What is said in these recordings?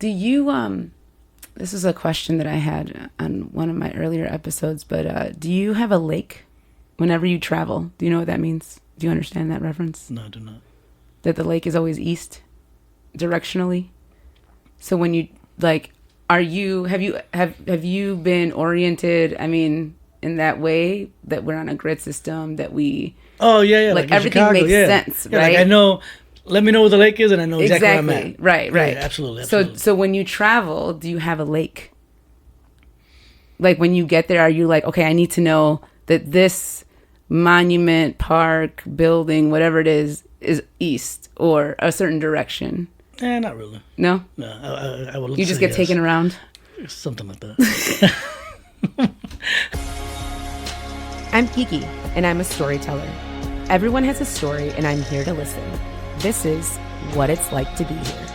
Do you this is a question that I had on one of my earlier episodes, but do you have a lake whenever you travel? Do you know what that means? Do you understand that reference? No, I do not. That the lake is always east directionally. So when you like have you been oriented, I mean, in that way that we're on a grid system, that we like everything Chicago, makes sense, yeah, right? Like I know, let me know where the lake is and I know exactly where I'm at. Right. Yeah, absolutely. So when you travel, do you have a lake? Like when you get there, are you like, okay, I need to know that this monument, park, building, whatever it is east or a certain direction? Not really. No? No, I would love You to just say get taken around? Something like that. I'm Kiki, and I'm a storyteller. Everyone has a story, and I'm here to listen. This is What It's Like to Be Here.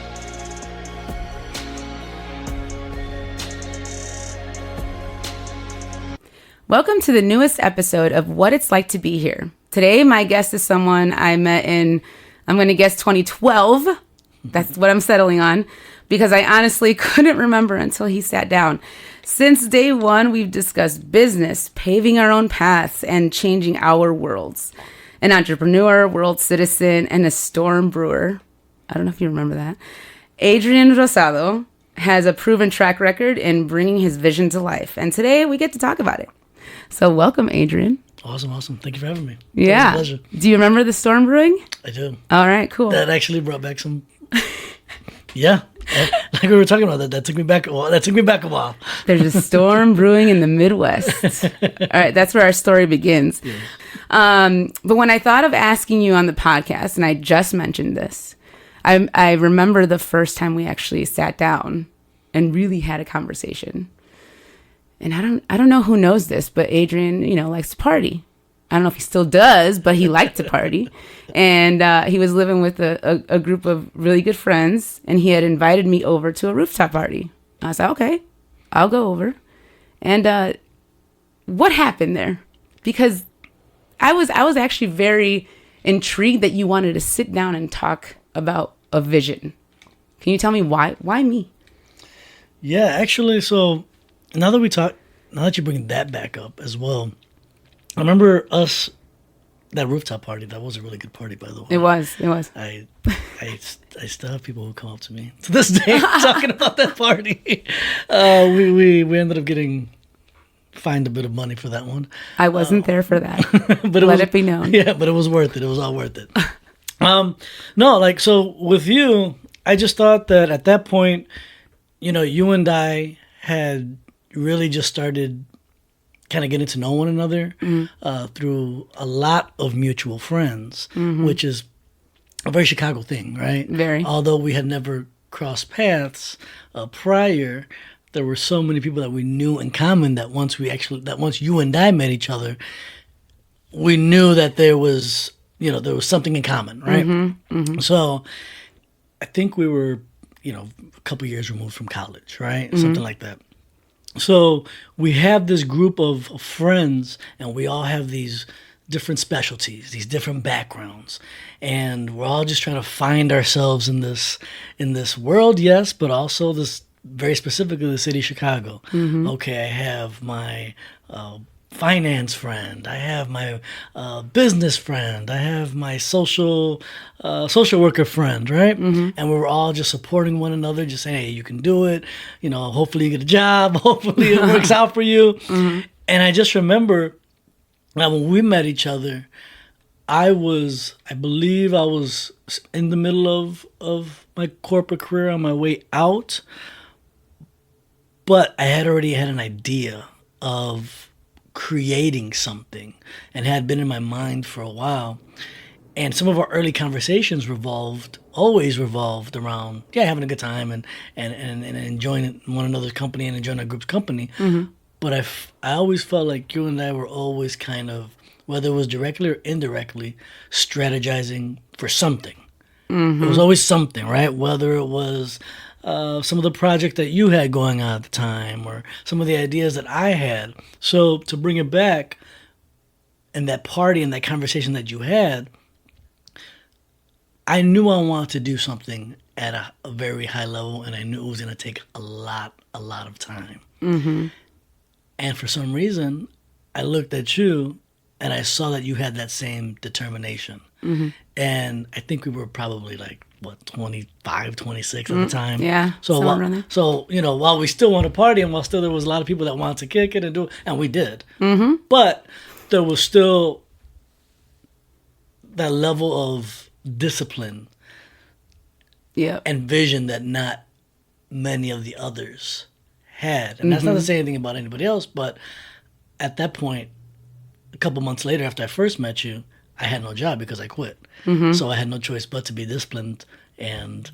Welcome to the newest episode of What It's Like to Be Here. Today, my guest is someone I met in, I'm going to guess 2012. That's what I'm settling on, because I honestly couldn't remember until he sat down. Since day one, we've discussed business, paving our own paths, and changing our worlds. An entrepreneur, world citizen, and a storm brewer. I don't know if you remember that. Adrian Rosado has a proven track record in bringing his vision to life. And today we get to talk about it. So welcome, Adrian. Awesome. Thank you for having me. Yeah. It was a pleasure. Do you remember the storm brewing? I do. All right, cool. That actually brought back some... Yeah. Like we were talking about that took me back a while. There's a storm brewing in the Midwest. All right, that's where our story begins. Yeah. But when I thought of asking you on the podcast, and I just mentioned this, I remember the first time we actually sat down and really had a conversation. And I don't know who knows this, but Adrian, likes to party. I don't know if he still does, but he liked to party. And he was living with a group of really good friends, and he had invited me over to a rooftop party. I was like, okay, I'll go over. And what happened there? Because I was actually very intrigued that you wanted to sit down and talk about a vision. Can you tell me why? Why me? Yeah, actually, so now that you bring that back up as well, I remember that rooftop party. That was a really good party, by the way. It was. I still have people who come up to me to this day talking about that party. We ended up fined a bit of money for that one. I wasn't there for that. But Let it be known. Yeah, but it was worth it. It was all worth it. So with you, I just thought that at that point, you and I had really just started kind of getting to know one another through a lot of mutual friends, which is a very Chicago thing, right? Very. Although we had never crossed paths prior, there were so many people that we knew in common that once you and I met each other, we knew that there was something in common, right? So I think we were, a couple years removed from college, right? Something like that. So we have this group of friends, and we all have these different specialties, these different backgrounds, and we're all just trying to find ourselves in this world, yes, but also this very specifically the city of Chicago. Okay, I have my finance friend, I have my business friend, I have my social worker friend, right? And we were all just supporting one another, just saying, hey, you can do it, hopefully you get a job, hopefully it works out for you. And I just remember that when we met each other, I believe I was in the middle of my corporate career, on my way out, but I had already had an idea of creating something and had been in my mind for a while. And some of our early conversations always revolved around having a good time and enjoying one another's company and enjoying our group's company. But I always felt like you and I were always kind of, whether it was directly or indirectly, strategizing for something. It was always something, right? Whether it was some of the project that you had going on at the time, or some of the ideas that I had. So to bring it back, and that party and that conversation that you had, I knew I wanted to do something at a very high level, and I knew it was going to take a lot of time. And for some reason, I looked at you and I saw that you had that same determination. And I think we were probably like, what, 25, 26 at the time. Yeah, somewhere around there. So, you know, while we still wanted to party and while still there was a lot of people that wanted to kick it and do it, and we did. But there was still that level of discipline and vision that not many of the others had. And that's not to say anything about anybody else, but at that point, a couple months later after I first met you, I had no job because I quit. So I had no choice but to be disciplined and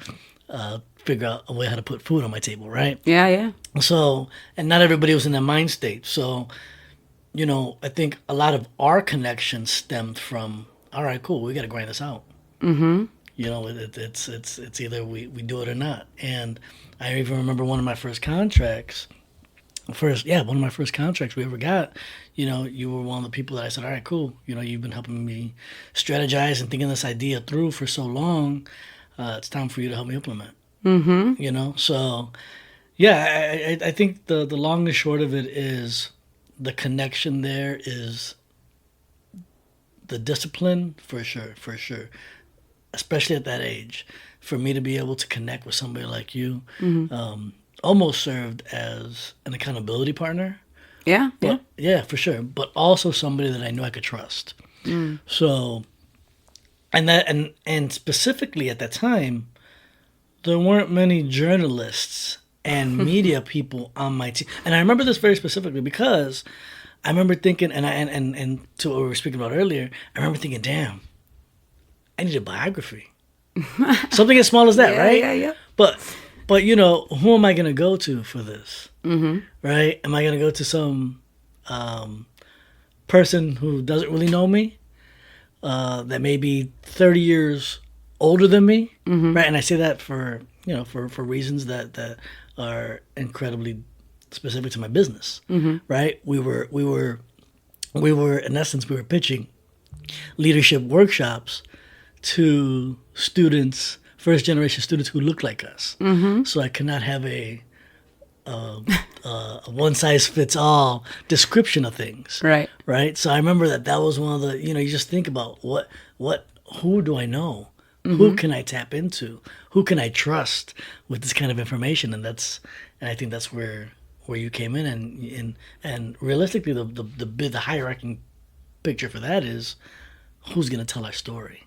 figure out a way how to put food on my table, right? Yeah. So, and not everybody was in that mind state. So, you know, I think a lot of our connection stemmed from, all right, cool, we got to grind this out. You know, it's either we do it or not. And I even remember one of my first contracts we ever got, you know, you were one of the people that I said, all right, cool. You know, you've been helping me strategize and thinking this idea through for so long. It's time for you to help me implement. You know, so yeah, I think the long and short of it is the connection there is the discipline for sure. Especially at that age, for me to be able to connect with somebody like you, almost served as an accountability partner. Yeah. Yeah, for sure. But also somebody that I knew I could trust. So, and specifically at that time, there weren't many journalists and media people on my team. And I remember this very specifically because I remember thinking, and to what we were speaking about earlier, I remember thinking, damn, I need a biography. Something as small as that, right? Yeah. But you know, who am I going to go to for this? Right? Am I going to go to some person who doesn't really know me, that may be 30 years older than me, right? And I say that for, you know, for reasons that are incredibly specific to my business, right? We were in essence, we were pitching leadership workshops to students, first generation students who look like us. So I could not have a one size fits all description of things. Right. So I remember that was one of the, you know, you just think about who do I know? Who can I tap into? Who can I trust with this kind of information? And I think that's where you came in, and realistically the hierarchy picture for that is who's going to tell our story.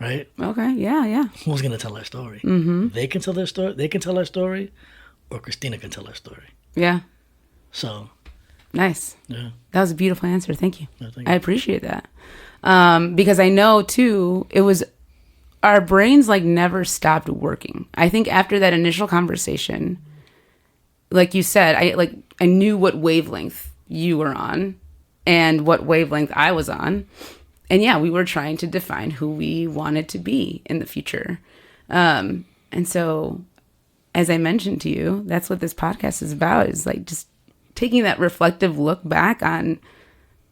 Right? Okay. Yeah. Who's going to tell our story? They can tell their story. They can tell our story, or Christina can tell our story. Yeah. So. Nice. Yeah. That was a beautiful answer. Thank you. No, thank I you. appreciate that. Because I know too, it was our brains like never stopped working. I think after that initial conversation, like you said, I knew what wavelength you were on and what wavelength I was on. And yeah, we were trying to define who we wanted to be in the future. And so, as I mentioned to you, that's what this podcast is about, is like just taking that reflective look back on,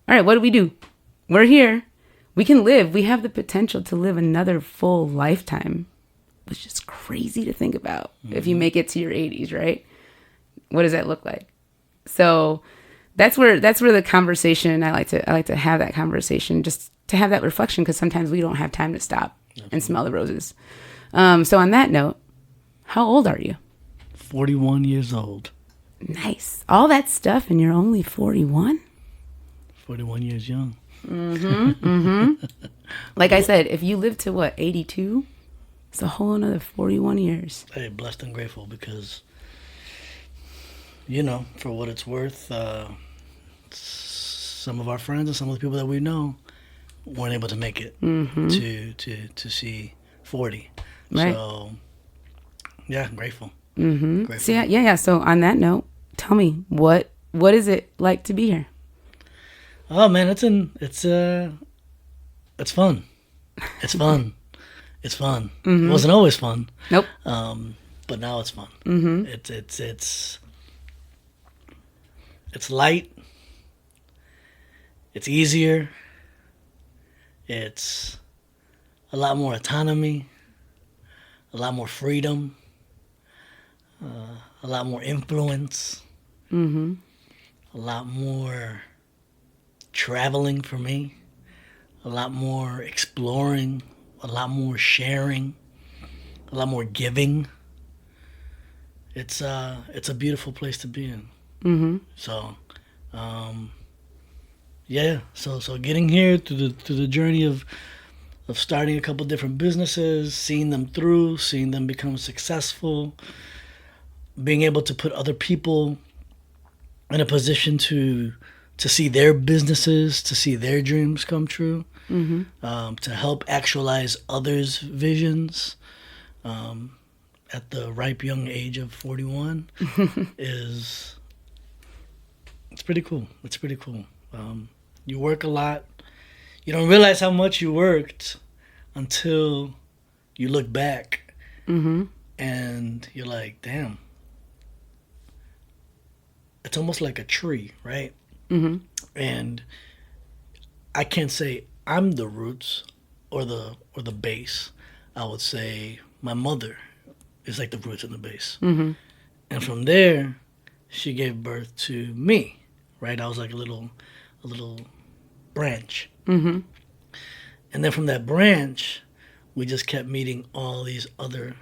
all right, what do we do? We're here. We can live. We have the potential to live another full lifetime, which is crazy to think about. If you make it to your 80s, right? What does that look like? So that's where the conversation, I like to have that conversation, just to have that reflection, because sometimes we don't have time to stop and smell the roses. So on that note, how old are you? 41 years old. Nice. All that stuff and you're only 41? 41 years young. Like I said, if you live to 82, it's a whole another 41 years. Hey, blessed and grateful because, you know, for what it's worth, some of our friends and some of the people that we know weren't able to make it to see 40. Right. So, yeah, grateful. Grateful. So yeah. So on that note, tell me, what is it like to be here? Oh man, it's fun. It's fun. It's fun. It wasn't always fun. Nope. But now it's fun. It's light. It's easier. It's a lot more autonomy. a lot more freedom, a lot more influence, Mm-hmm. a lot more traveling for me, a lot more exploring, a lot more sharing, a lot more giving. It's a beautiful place to be in. Mm-hmm. So, yeah. So getting here through the journey of starting a couple different businesses, seeing them through, seeing them become successful, being able to put other people in a position to see their businesses, to see their dreams come true, to help actualize others' visions at the ripe young age of 41 it's pretty cool. It's pretty cool. You work a lot. You don't realize how much you worked until you look back and you're like, damn. It's almost like a tree, right? Mm-hmm. And I can't say I'm the roots or the base. I would say my mother is like the roots and the base. Mm-hmm. And from there, she gave birth to me, right? I was like a little branch. Mm-hmm. And then from that branch, we just kept meeting all these other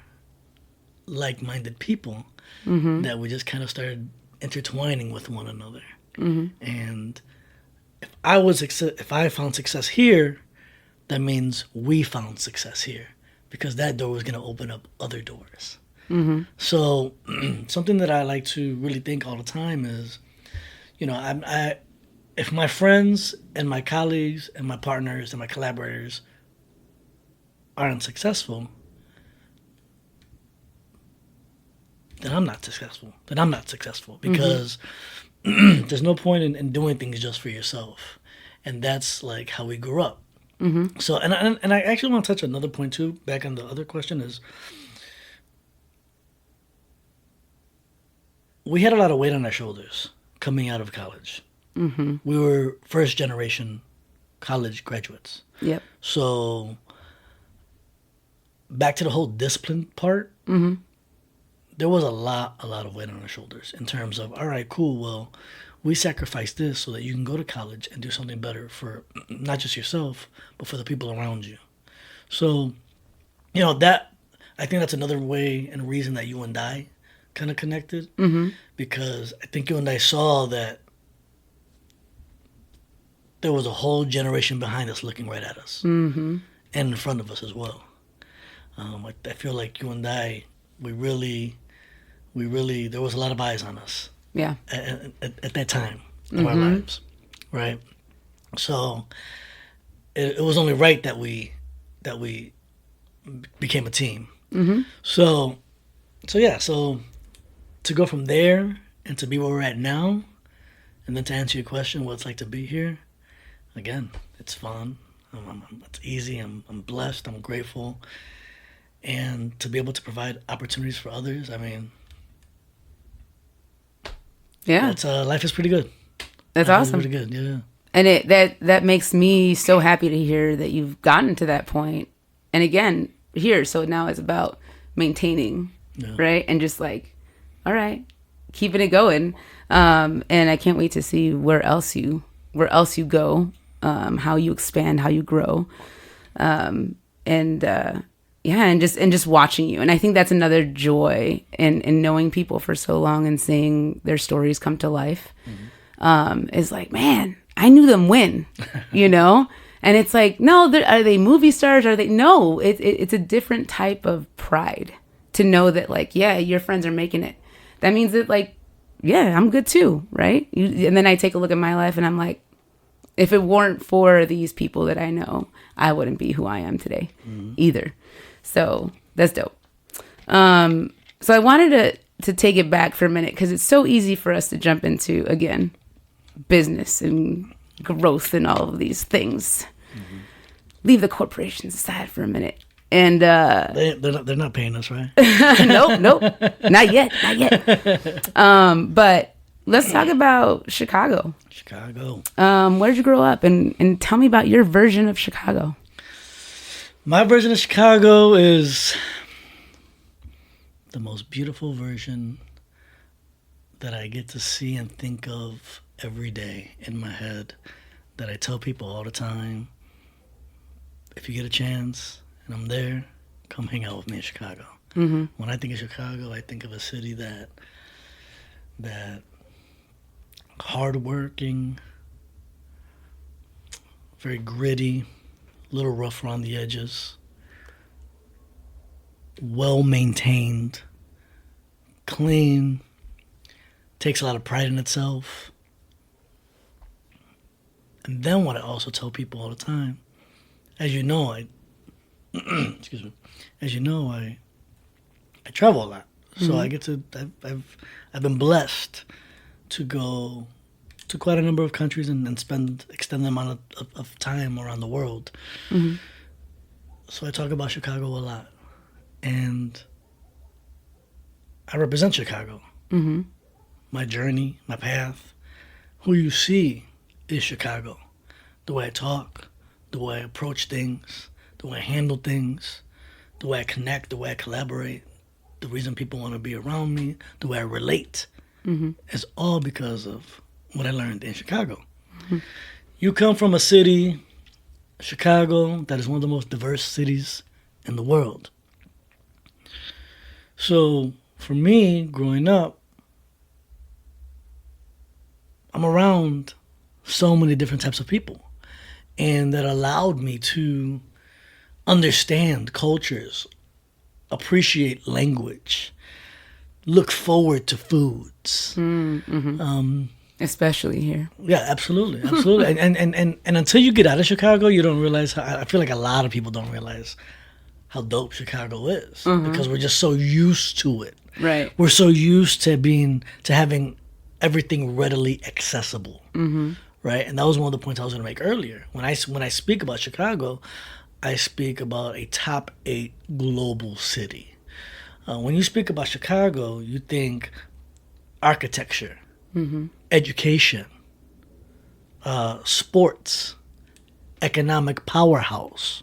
like-minded people that we just kind of started intertwining with one another. And if I found success here, that means we found success here, because that door was going to open up other doors. So something that I like to really think all the time is, if my friends and my colleagues and my partners and my collaborators aren't successful, then I'm not successful. Because there's no point in doing things just for yourself. And that's like how we grew up. So, and I actually want to touch another point too, back on the other question, is we had a lot of weight on our shoulders coming out of college. We were first generation college graduates. Yep. So back to the whole discipline part, there was a lot of weight on our shoulders in terms of, all right, cool, well, we sacrificed this so that you can go to college and do something better for not just yourself, but for the people around you. So, that, I think that's another way and reason that you and I kind of connected, because I think you and I saw that there was a whole generation behind us looking right at us, and in front of us as well. I feel like you and I, we really, there was a lot of eyes on us. Yeah. At that time of our lives, right? So it was only right that we became a team. So to go from there and to be where we're at now, and then to answer your question, what it's like to be here, again, it's fun. It's easy. I'm blessed. I'm grateful, and to be able to provide opportunities for others. I mean, yeah, life is pretty good. That's life awesome. Is pretty good. Yeah. And that makes me so happy to hear that you've gotten to that point. And again, here, so now it's about maintaining, right? And just like, all right, keeping it going. And I can't wait to see where else you go, how you expand, how you grow, and just watching you. And I think that's another joy in knowing people for so long and seeing their stories come to life. Is like, man, I knew them when, and it's like, no, are they movie stars? No, it's a different type of pride to know that, like, yeah, your friends are making it. That means that, like, yeah, I'm good too, right? And then I take a look at my life and I'm like, if it weren't for these people that I know, I wouldn't be who I am today either. So that's dope. So I wanted to take it back for a minute, because it's so easy for us to jump into, again, business and growth and all of these things. Leave the corporations aside for a minute. And they're not paying us, right? Nope, not yet. But let's talk about Chicago. Where did you grow up, and tell me about your version of Chicago? My version of Chicago is the most beautiful version that I get to see and think of every day in my head, that I tell people all the time, if you get a chance and I'm there, come hang out with me in Chicago. Mm-hmm. When I think of Chicago, I think of a city that hardworking, very gritty, a little rough around the edges, well maintained, clean, takes a lot of pride in itself. And then what I also tell people all the time, as you know, excuse me, as you know, I travel a lot, so I get to. I've been blessed to go to quite a number of countries and extend the amount of time around the world. Mm-hmm. So I talk about Chicago a lot, and I represent Chicago. Mm-hmm. My journey, my path, who you see is Chicago. The way I talk, the way I approach things, the way I handle things, the way I connect, the way I collaborate, the reason people want to be around me, the way I relate, is all because of what I learned in Chicago. Mm-hmm. You come from a city, Chicago, that is one of the most diverse cities in the world. So for me, growing up, I'm around so many different types of people, and that allowed me to understand cultures, appreciate language, look forward to foods. Mm-hmm. Especially here. Yeah, absolutely, absolutely. and until you get out of Chicago, you don't realize how. I feel like a lot of people don't realize how dope Chicago is, because we're just so used to it. Right. We're so used to having everything readily accessible. Mm-hmm. Right, and that was one of the points I was going to make earlier. When I speak about Chicago, I speak about a top 8 global city. When you speak about Chicago, you think architecture, education, sports, economic powerhouse,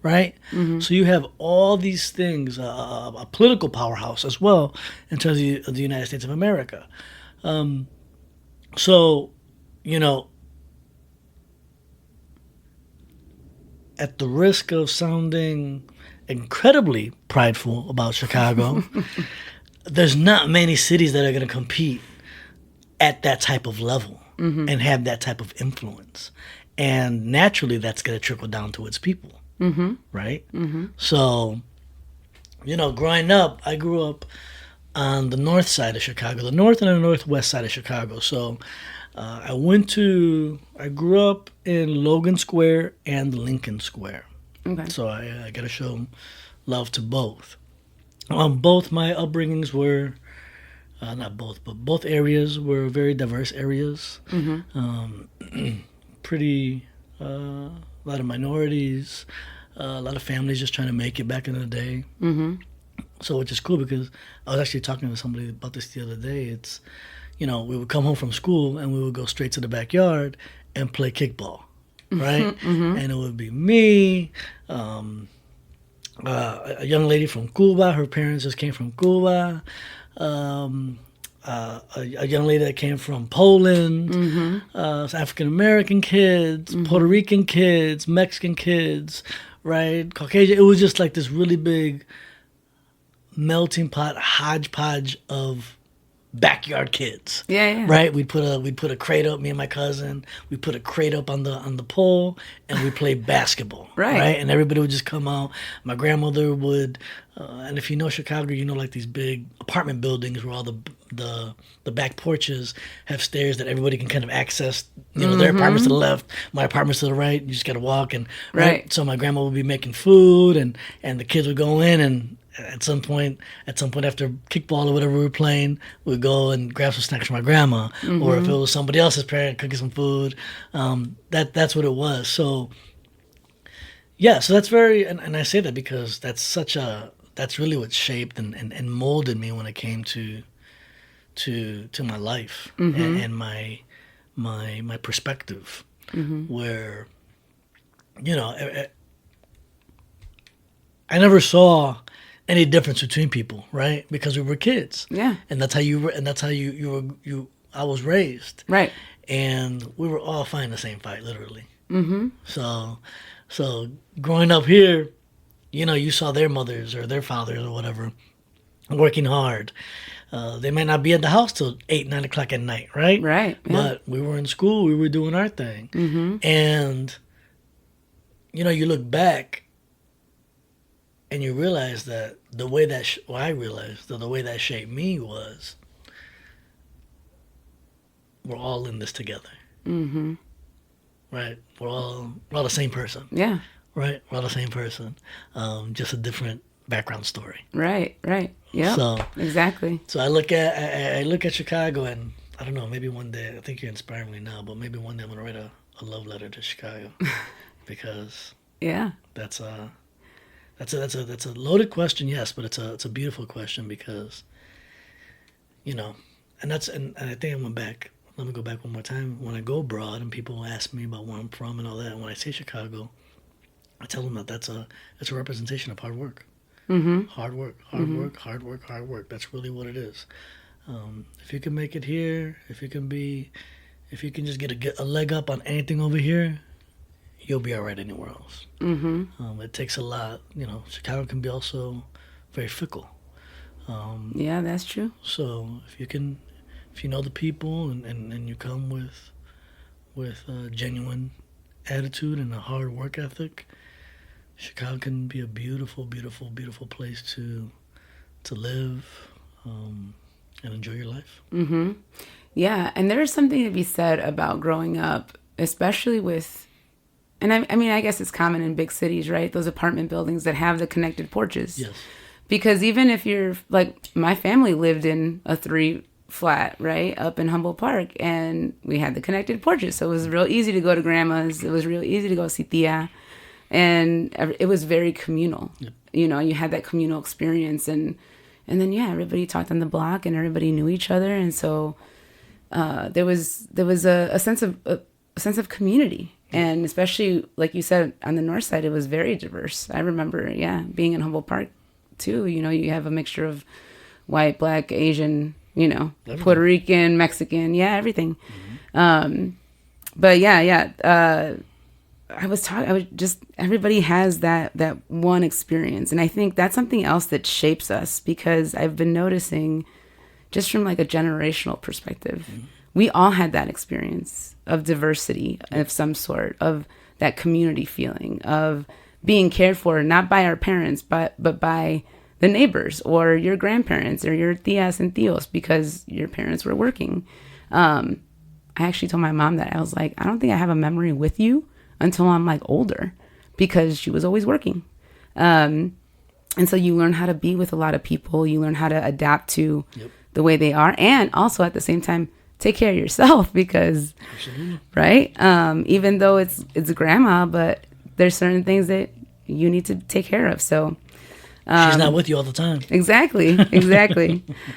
right? Mm-hmm. So you have all these things, a political powerhouse as well in terms of the United States of America. So, you know, at the risk of sounding incredibly prideful about Chicago, there's not many cities that are going to compete at that type of level and have that type of influence. And naturally, that's going to trickle down to its people, right? Mm-hmm. So, you know, growing up, I grew up on the north side of Chicago, the north and the northwest side of Chicago. So I grew up in Logan Square and Lincoln Square. Okay. So I got to show love to both. Both my upbringings were, not both, but both areas were very diverse areas. Mm-hmm. Pretty, a lot of minorities, a lot of families just trying to make it back in the day. Mm-hmm. So which is cool, because I was actually talking to somebody about this the other day. It's, you know, we would come home from school and we would go straight to the backyard and play kickball, right? Mm-hmm. And it would be me, a young lady from Cuba. Her parents just came from Cuba. A young lady that came from Poland. African American kids, Puerto Rican kids, Mexican kids, right? Caucasian. It was just like this really big melting pot, hodgepodge of backyard kids. Yeah. Right? We'd put a crate up, me and my cousin. We put a crate up on the pole, and we played basketball. Right? And everybody would just come out. My grandmother would, and if you know Chicago, you know, like these big apartment buildings where all the back porches have stairs that everybody can kind of access. You know, their apartments to the left, my apartments to the right. You just got to walk, and right. So my grandma would be making food, and the kids would go in, and at some point after kickball or whatever we were playing, we'd go and grab some snacks from my grandma, or if it was somebody else's parent cooking some food, that's what it was. So yeah, so that's very, and I say that because that's really what shaped and molded me when it came to my life and my perspective, where, you know, I never saw any difference between people, right? Because we were kids. Yeah. And that's how I was raised. Right. And we were all fighting the same fight, literally. Mm-hmm. So growing up here, you saw their mothers or their fathers or whatever working hard. They might not be at the house till 8, 9 o'clock at night, right? Right. Yeah. But we were in school. We were doing our thing. Mm-hmm. And, you look back and you realize that the way that, I realized that the way that shaped me was, we're all in this together. Mm-hmm. Right? We're all the same person. Yeah. Right? We're all the same person. Just a different background story. Right. Yeah. So exactly. So I look at Chicago, and I don't know, maybe one day, I think you're inspiring me now, but maybe one day I'm gonna write a love letter to Chicago. Because yeah. That's a loaded question, yes, but it's a beautiful question because, and I think I went back. Let me go back one more time. When I go abroad and people ask me about where I'm from and all that, and when I say Chicago, I tell them that it's a representation of hard work. Mm-hmm. Hard work. That's really what it is. If you can make it here, if you can just get a leg up on anything over here, you'll be all right anywhere else. Mm-hmm. It takes a lot. Chicago can be also very fickle. Yeah, that's true. So if you know the people and you come with a genuine attitude and a hard work ethic, Chicago can be a beautiful, beautiful, beautiful place to live and enjoy your life. Mm-hmm. Yeah, and there is something to be said about growing up, especially with, and I mean, I guess it's common in big cities, right? Those apartment buildings that have the connected porches. Yes. Because even if you're, like, my family lived in a 3-flat, right, up in Humboldt Park, and we had the connected porches, so it was real easy to go to grandma's. It was real easy to go see Tia. And it was very communal. Yep. You had that communal experience, and then everybody talked on the block, and everybody knew each other, and so there was a sense of community, and especially like you said on the north side, it was very diverse. I remember, being in Humboldt Park too. You have a mixture of white, black, Asian, Puerto Rican, Mexican, everything. Mm-hmm. But everybody has that one experience. And I think that's something else that shapes us, because I've been noticing just from like a generational perspective, we all had that experience of diversity of some sort, of that community feeling, of being cared for, not by our parents, but by the neighbors or your grandparents or your tias and tios, because your parents were working. I actually told my mom that. I was like, I don't think I have a memory with you until I'm like older, because she was always working. And so you learn how to be with a lot of people. You learn how to adapt to the way they are. And also at the same time, take care of yourself, because, right? Even though it's grandma, but there's certain things that you need to take care of. So she's not with you all the time. Exactly.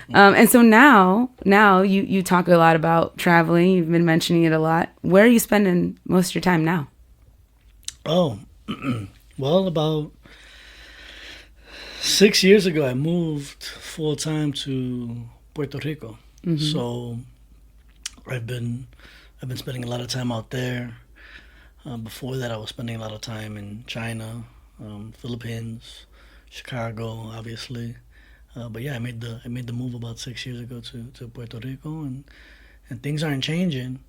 And so now you talk a lot about traveling. You've been mentioning it a lot. Where are you spending most of your time now? Oh, well, about 6 years ago, I moved full time to Puerto Rico. Mm-hmm. So I've been spending a lot of time out there. Before that, I was spending a lot of time in China, Philippines, Chicago, obviously. But I made the move about 6 years ago to Puerto Rico, and things aren't changing.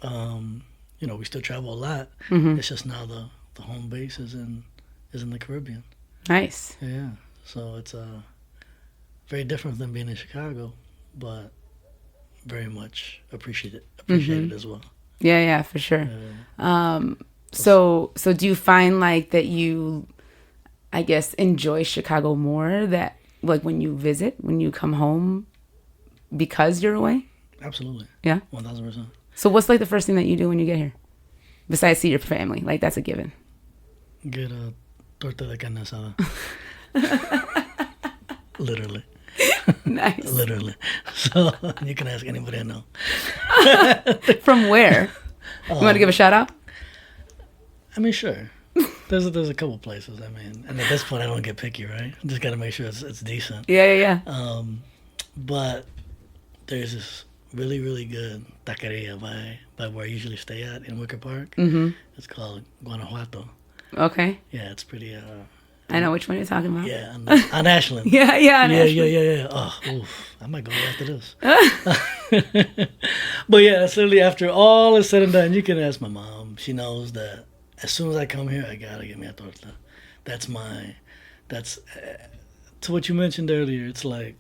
We still travel a lot. Mm-hmm. It's just now the home base is in the Caribbean. Nice. Yeah. So it's very different than being in Chicago, but very much appreciated mm-hmm. as well. Yeah, for sure. So do you find like that you, I guess, enjoy Chicago more, that like when you visit, when you come home, because you're away? Absolutely. Yeah? 1,000%. So what's like the first thing that you do when you get here? Besides see your family, like that's a given. Get a torta de carne asada. Literally. Nice. Literally. So you can ask anybody I know. From where? You want to give a shout out? I mean, sure. there's a couple places. I mean, and at this point, I don't get picky, right? I just got to make sure it's decent. Yeah. But there's this really, really good taqueria by where I usually stay at in Wicker Park. Mm-hmm. It's called Guanajuato. Okay. Yeah, it's pretty. I know which one you're talking about. Yeah, on Ashland. Yeah. Yeah. Oh, oof, I might go there after this. But yeah, that's literally after all is said and done. You can ask my mom. She knows that as soon as I come here, I gotta get me a torta. That's to what you mentioned earlier. It's like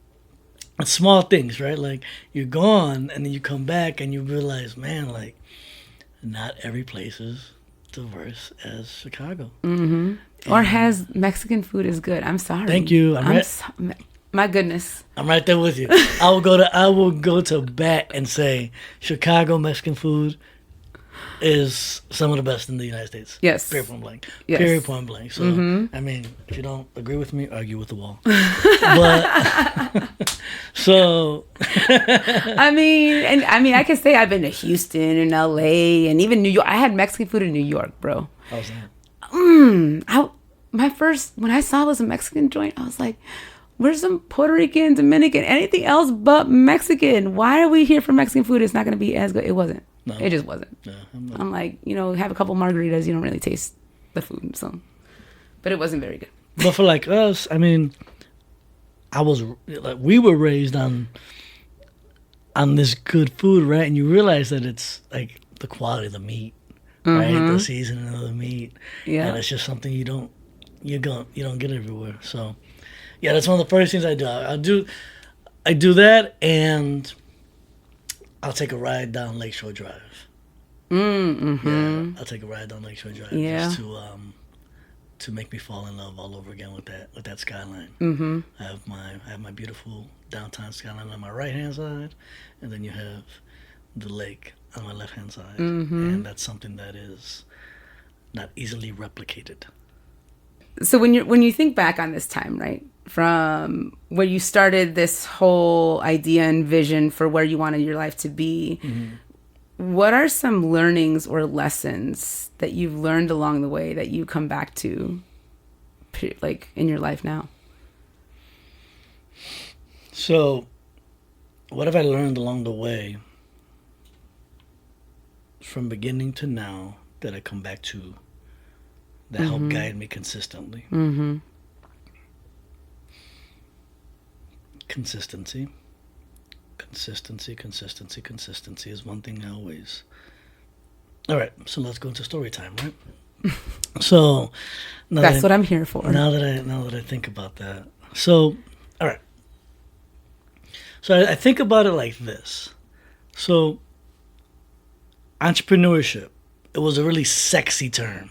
it's small things, right? Like you're gone and then you come back and you realize, man, like not every place is diverse as Chicago. Mm-hmm. Or has Mexican food is good. I'm sorry. Thank you. My goodness. I'm right there with you. I will go to bat and say Chicago Mexican food is some of the best in the United States. Yes. Period point blank. Yes. Period point blank. So I mean, if you don't agree with me, argue with the wall. But so I mean, I can say I've been to Houston and LA and even New York. I had Mexican food in New York, bro. how was that? When I saw it was a Mexican joint, I was like, where's some Puerto Rican, Dominican, anything else but Mexican? Why are we here for Mexican food? It's not going to be as good. It wasn't. No. It just wasn't. Yeah, I'm like, have a couple margaritas, you don't really taste the food. So, but it wasn't very good. But for like us, I mean, we were raised on this good food, right? And you realize that it's like the quality of the meat, right? The seasoning of the meat. Yeah. And it's just something you don't get everywhere. So, yeah, that's one of the first things I do. I do that, and I'll take a ride down Lakeshore Drive. Yeah, I'll take a ride down Lakeshore Drive just to make me fall in love all over again with that skyline. Mm-hmm. I have my beautiful downtown skyline on my right hand side, and then you have the lake on my left hand side, and that's something that is not easily replicated. So when you think back on this time, right, from where you started this whole idea and vision for where you wanted your life to be, what are some learnings or lessons that you've learned along the way that you come back to, like, in your life now? So, what have I learned along the way from beginning to now that I come back to that help guide me consistently? Consistency is one thing I always. All right, so let's go into story time, right? So that's what I'm here for. Now that I think about that, so all right, so I think about it like this. So entrepreneurship, it was a really sexy term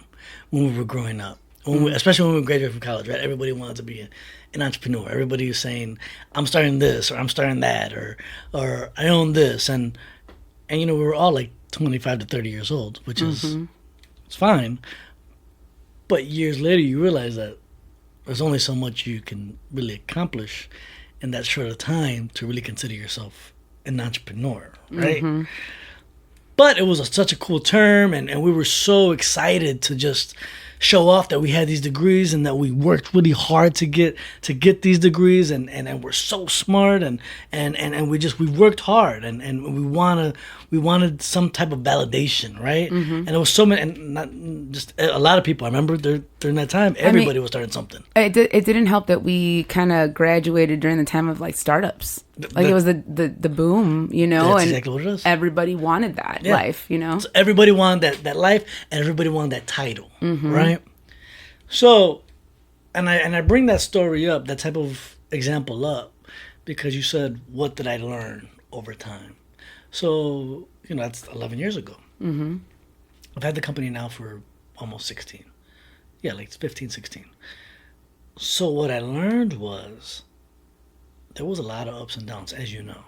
when we were growing up. Especially when we graduated from college, right? Everybody wanted to be an entrepreneur. Everybody was saying, "I'm starting this," or "I'm starting that," or "I own this," and we were all like 25 to 30 years old, which is it's fine. But years later, you realize that there's only so much you can really accomplish in that short of time to really consider yourself an entrepreneur, right? But it was such a cool term, and we were so excited to just show off that we had these degrees and that we worked really hard to get these degrees, and we're so smart, and we worked hard, and we wanted some type of validation, right? And it was so many, and not just a lot of people. I remember during that time, everybody was starting something. It didn't help that we kind of graduated during the time of like startups. Like it was the boom, That's and exactly what it is. Everybody wanted that life, So everybody wanted that life, and everybody wanted that title, right? So, and I bring that story up, that type of example up, because you said, what did I learn over time? So, that's 11 years ago. I've had the company now for almost 16. Yeah, like 15, 16. So what I learned was there was a lot of ups and downs, as you know.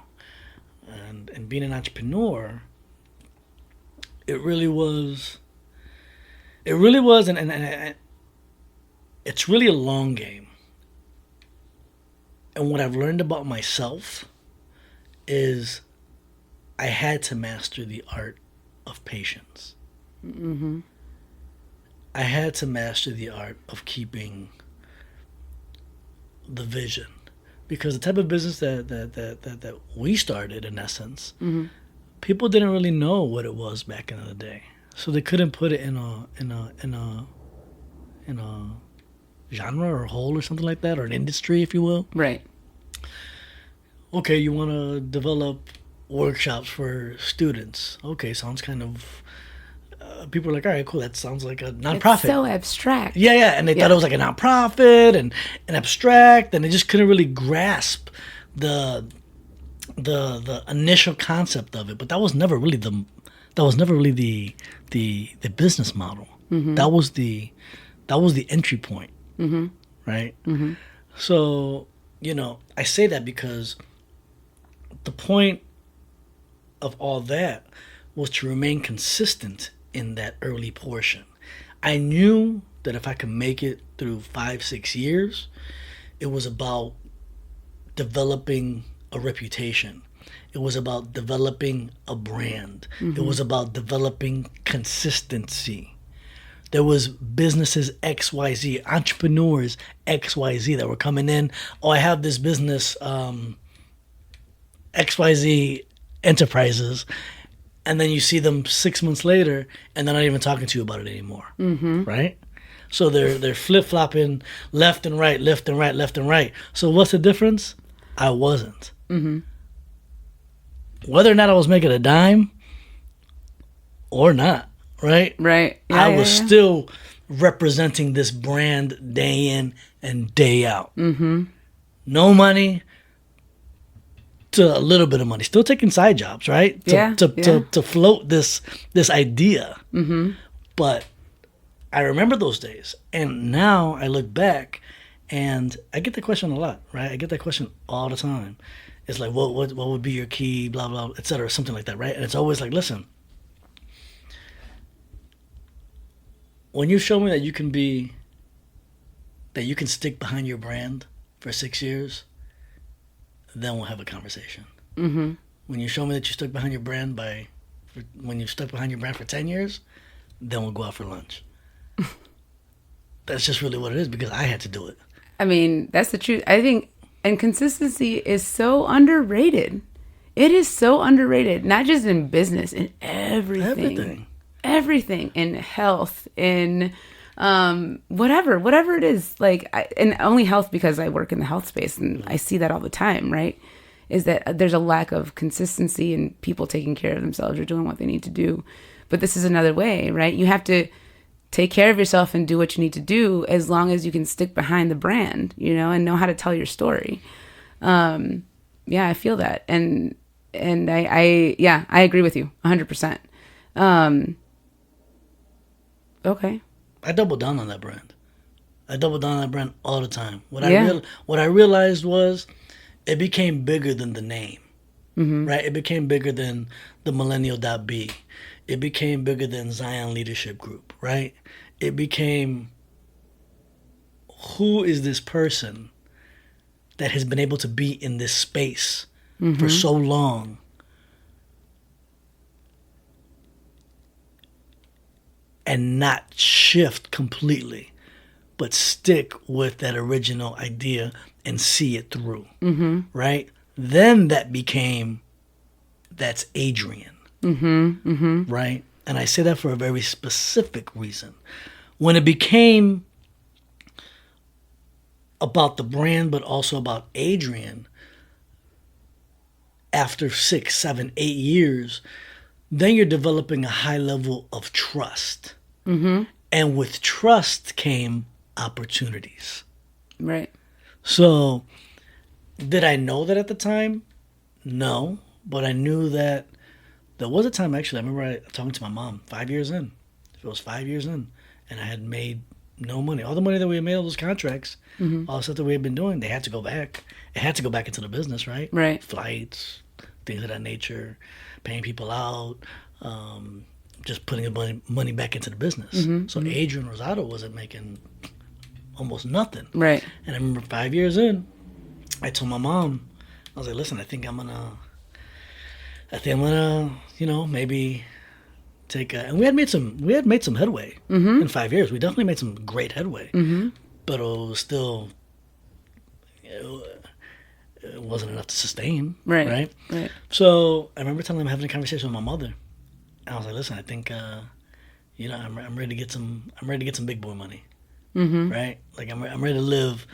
And being an entrepreneur, it really was, and it's really a long game. And what I've learned about myself is I had to master the art of patience. I had to master the art of keeping the vision, because the type of business that we started, in essence, people didn't really know what it was back in the day, so they couldn't put it in a genre or hole or something like that, or an industry, if you will. Right. Okay, you want to develop workshops for students. Okay, sounds kind of. People are like, all right, cool. That sounds like a nonprofit. It's so abstract. Yeah, and they thought it was like a nonprofit and abstract, and they just couldn't really grasp the initial concept of it. But that was never really the business model. That was the entry point, right? So I say that because the point of all that was to remain consistent in that early portion. I knew that if I could make it through 5-6 years, it was about developing a reputation. It was about developing a brand. It was about developing consistency. There was businesses XYZ, entrepreneurs XYZ that were coming in. Oh, I have this business, XYZ Enterprises, and then you see them 6 months later, and they're not even talking to you about it anymore, right? So they're flip-flopping left and right, left and right, left and right. So what's the difference? I wasn't. Whether or not I was making a dime or not, right? Right. Yeah, I was still representing this brand day in and day out. No money to a little bit of money. Still taking side jobs, right? To float this idea. But I remember those days. And now I look back and I get the question a lot, right? I get that question all the time. It's like, what would be your key, blah, blah, et cetera, something like that, right? And it's always like, listen, when you show me that you can stick behind your brand for 6 years, then we'll have a conversation. When you show me that you stuck behind your brand for 10 years, then we'll go out for lunch. That's just really what it is, because I had to do it. I mean, that's the truth. I think, and consistency is so underrated. It is so underrated, not just in business, in everything. Everything. In health, in whatever it is. And only health, because I work in the health space and I see that all the time, right? Is that there's a lack of consistency in people taking care of themselves or doing what they need to do. But this is another way, right? You have to take care of yourself and do what you need to do, as long as you can stick behind the brand, and know how to tell your story. I feel that. And I agree with you 100%. Okay. I doubled down on that brand. All the time. What I realized was it became bigger than the name, right? It became bigger than the Millennial.B. It became bigger than Zion Leadership Group, right? It became, who is this person that has been able to be in this space for so long? And not shift completely, but stick with that original idea and see it through, right? Then that's Adrian, right? And I say that for a very specific reason. When it became about the brand, but also about Adrian, after 6, 7, 8 years, then you're developing a high level of trust. And with trust came opportunities. Right. So, did I know that at the time? No. But I knew that there was a time, actually, I remember talking to my mom 5 years in. It was 5 years in. And I had made no money. All the money that we had made, all those contracts, all the stuff that we had been doing, they had to go back. It had to go back into the business, right? Right. Flights, things of that nature, paying people out, just putting the money back into the business. So Adrian Rosado wasn't making almost nothing. Right. And I remember 5 years in, I told my mom, I was like, listen, I think I'm gonna, maybe take and we had made some headway in 5 years. We definitely made some great headway, but it was still it wasn't enough to sustain. Right. So I remember telling him, having a conversation with my mother. And I was like, listen, I think I'm ready to get some big boy money. Right? Like I'm ready to live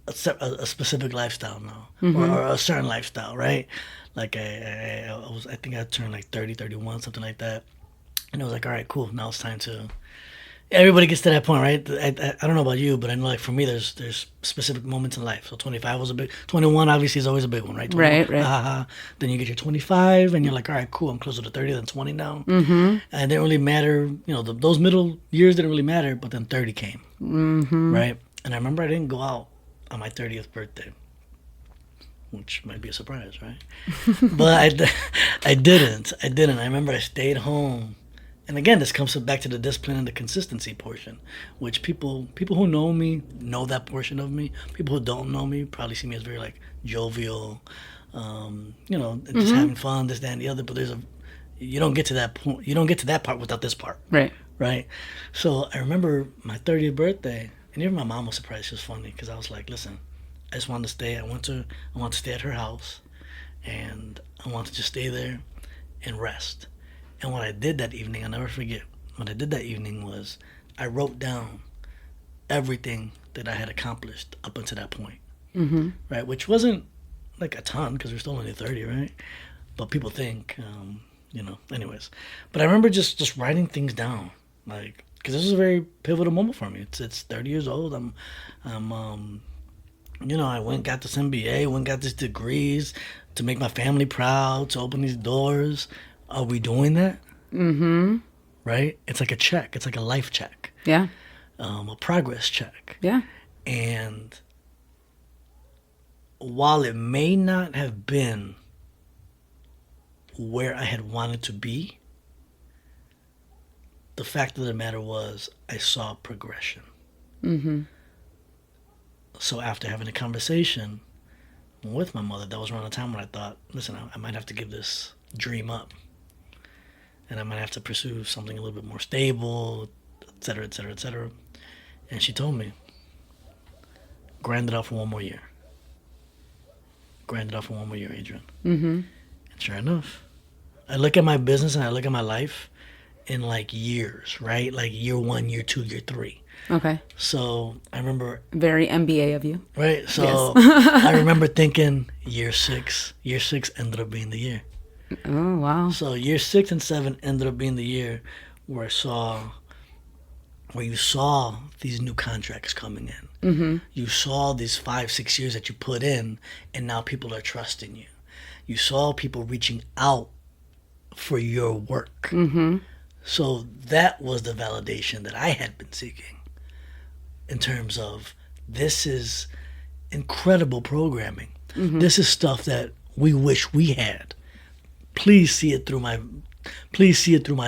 a specific lifestyle now, or a certain lifestyle, right? Like I think I turned like 30, 31, something like that. And I was like, all right, cool. Now it's time to. Everybody gets to that point, right? I don't know about you, but I know, like, for me, there's specific moments in life. So 25 was 21 obviously is always a big one, right? Right. Then you get your 25, and you're like, all right, cool, I'm closer to 30 than 20 now. And it didn't really matter, those middle years didn't really matter, but then 30 came, right? And I remember I didn't go out on my 30th birthday, which might be a surprise, right? But I didn't. I remember I stayed home. And again, this comes back to the discipline and the consistency portion, which people who know me know that portion of me. People who don't know me probably see me as very like jovial, just having fun, this, that, and the other. But you don't get to that point. You don't get to that part without this part. Right. So I remember my 30th birthday, and even my mom was surprised. She was funny because I was like, listen, I just wanted to stay. I want to stay at her house, and I want to just stay there and rest. And what I did that evening, I'll never forget, what I did that evening was I wrote down everything that I had accomplished up until that point, right? Which wasn't like a ton because we're still only 30, right? But people think, anyways. But I remember just writing things down, like, because this was a very pivotal moment for me. It's 30 years old. I went and got this MBA, went and got these degrees to make my family proud, to open these doors. Are we doing that? Right? It's like a check. It's like a life check. Yeah. A progress check. Yeah. And while it may not have been where I had wanted to be, the fact of the matter was I saw progression. So after having a conversation with my mother, that was around the time when I thought, listen, I might have to give this dream up. And I might have to pursue something a little bit more stable, et cetera, et cetera, et cetera. And she told me, grind it out for one more year. Grind it out for one more year, Adrian. And sure enough, I look at my business and I look at my life in like years, right? Like year 1, year 2, year 3. Okay. So I remember... Very MBA of you. Right? So I remember thinking year 6 ended up being the year. Oh, wow. So year 6 and 7 ended up being the year where you saw these new contracts coming in. You saw these 5-6 years that you put in, and now people are trusting you. You saw people reaching out for your work. So that was the validation that I had been seeking in terms of, this is incredible programming. This is stuff that we wish we had. Please see it through my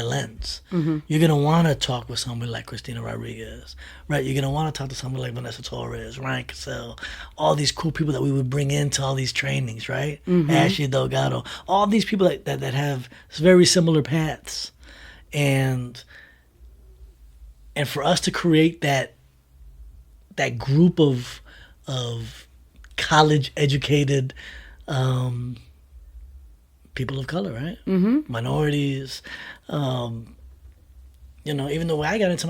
lens. You're gonna want to talk with somebody like Christina Rodriguez, right? You're gonna want to talk to somebody like Vanessa Torres, Ryan Cassell, all these cool people that we would bring into all these trainings, right? Ashley Delgado, all these people that have very similar paths, and for us to create that group of college educated people of color, right? Minorities. Even the way I got into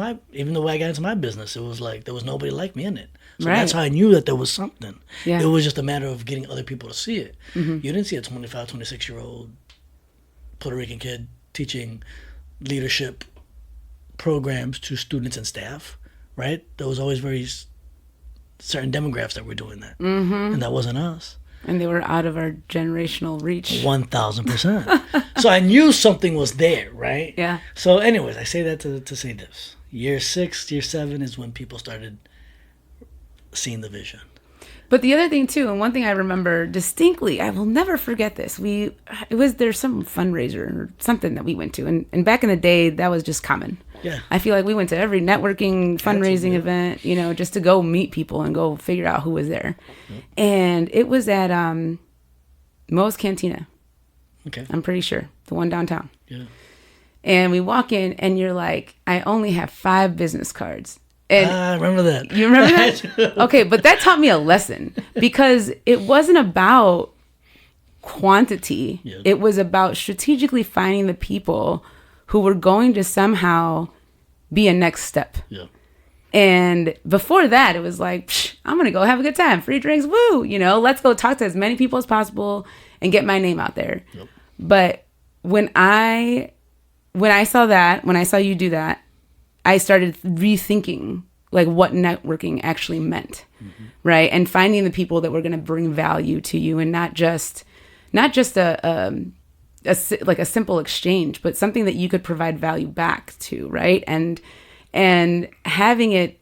my business, it was like there was nobody like me in it. So that's how I knew that there was something. Yeah. It was just a matter of getting other people to see it. You didn't see a 25, 26-year-old Puerto Rican kid teaching leadership programs to students and staff, right? There was always very certain demographics that were doing that, and that wasn't us. And they were out of our generational reach. 1,000%. So I knew something was there, right? Yeah. So anyways, I say that to say this. Year 6, year 7 is when people started seeing the vision. But the other thing too, and one thing I remember distinctly, I will never forget this. There's some fundraiser or something that we went to, and back in the day, that was just common. Yeah. I feel like we went to every networking fundraising event, just to go meet people and go figure out who was there. And it was at Mo's Cantina. Okay. I'm pretty sure, the one downtown. Yeah. And we walk in and you're like, I only have 5 business cards. And I remember that. You remember that? Okay, but that taught me a lesson because it wasn't about quantity. Yeah. It was about strategically finding the people who were going to somehow be a next step. Yeah. And before that, it was like, I'm going to go have a good time. Free drinks, woo. Let's go talk to as many people as possible and get my name out there. Yep. But when I saw that, when I saw you do that, I started rethinking like what networking actually meant, right? And finding the people that were going to bring value to you, and not just a simple exchange, but something that you could provide value back to, right? And having it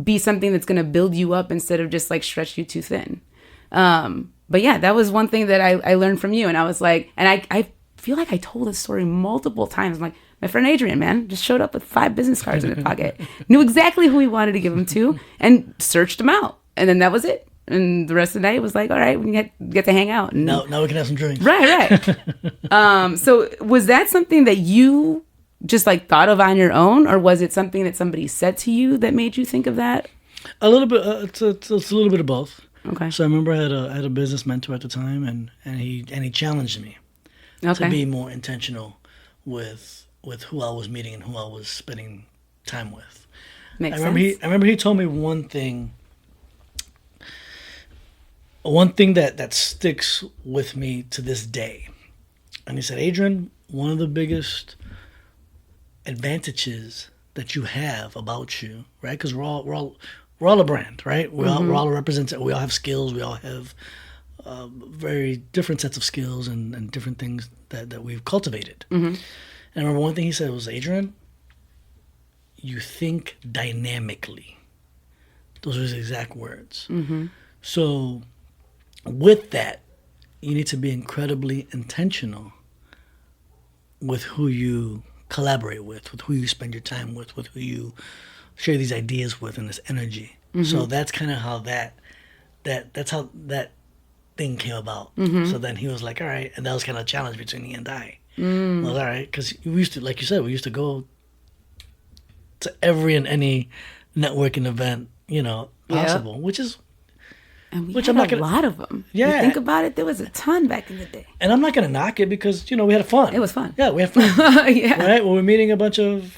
be something that's going to build you up instead of just like stretch you too thin. But yeah, that was one thing that I learned from you, and I was like, and I feel like I told this story multiple times. I'm like, my friend Adrian, man, just showed up with 5 business cards in his pocket, knew exactly who he wanted to give them to, and searched them out. And then that was it. And the rest of the night was like, all right, we can get to hang out. And now we can have some drinks. Right. So was that something that you just like thought of on your own, or was it something that somebody said to you that made you think of that? A little bit. It's a little bit of both. Okay. So I remember I had a business mentor at the time, and he challenged me to be more intentional with who I was meeting and who I was spending time with. Makes sense. sense. I remember he told me one thing that sticks with me to this day. And he said, Adrian, one of the biggest advantages that you have about you, right? Because we're all a brand, right? We're all represented. We all have skills. We all have very different sets of skills and different things that we've cultivated. Mm-hmm. And I remember one thing he said was, Adrian, you think dynamically. Those were his exact words. Mm-hmm. So with that, you need to be incredibly intentional with who you collaborate with who you spend your time with who you share these ideas with, and this energy. Mm-hmm. So that's kind of how that's how that thing came about. Mm-hmm. So then he was like, all right, and that was kind of a challenge between he and I. Well, all right, because we used to, like you said, we used to go to every and any networking event, possible, yep. which is, and we had a lot of them. Yeah, you think about it, there was a ton back in the day. And I'm not gonna knock it because we had fun. It was fun. Yeah, we had fun. Yeah, right. Well, we're meeting a bunch of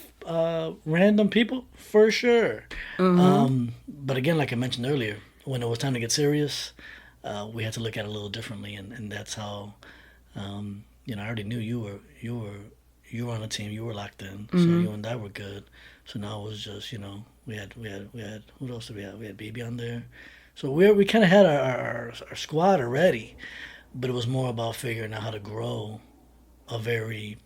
random people for sure. Mm-hmm. But again, like I mentioned earlier, when it was time to get serious, we had to look at it a little differently, and that's how. I already knew you were on the team. You were locked in, mm-hmm. So you and I were good. So now it was just we had who else did we have? We had BB on there. So we kind of had our squad already, but it was more about figuring out how to grow a very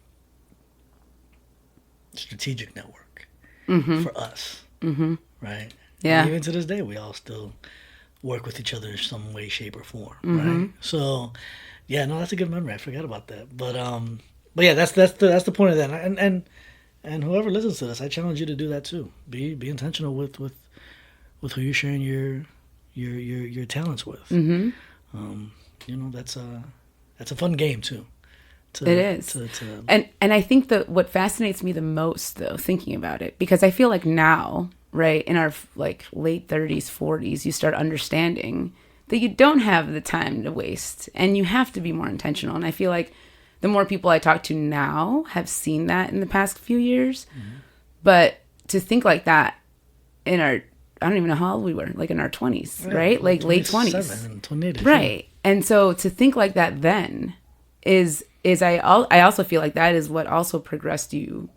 strategic network mm-hmm. for us, mm-hmm. right? Yeah. And even to this day, we all still work with each other in some way, shape, or form, mm-hmm. right? So. Yeah, no, that's a good memory. I forgot about that. But yeah, that's the point of that. And whoever listens to this, I challenge you to do that too. Be intentional with who you're sharing your talents with. Mm-hmm. That's a fun game too. It is. And I think that what fascinates me the most, though, thinking about it, because I feel like now, right, in our like late 30s, 40s, you start understanding that you don't have the time to waste and you have to be more intentional. And I feel like the more people I talk to now have seen that in the past few years. Mm-hmm. But to think like that in our, I don't even know how old we were, like in our 20s, right? Like late 20s. 28. Right. And so to think like that then is I also feel like that is what also progressed you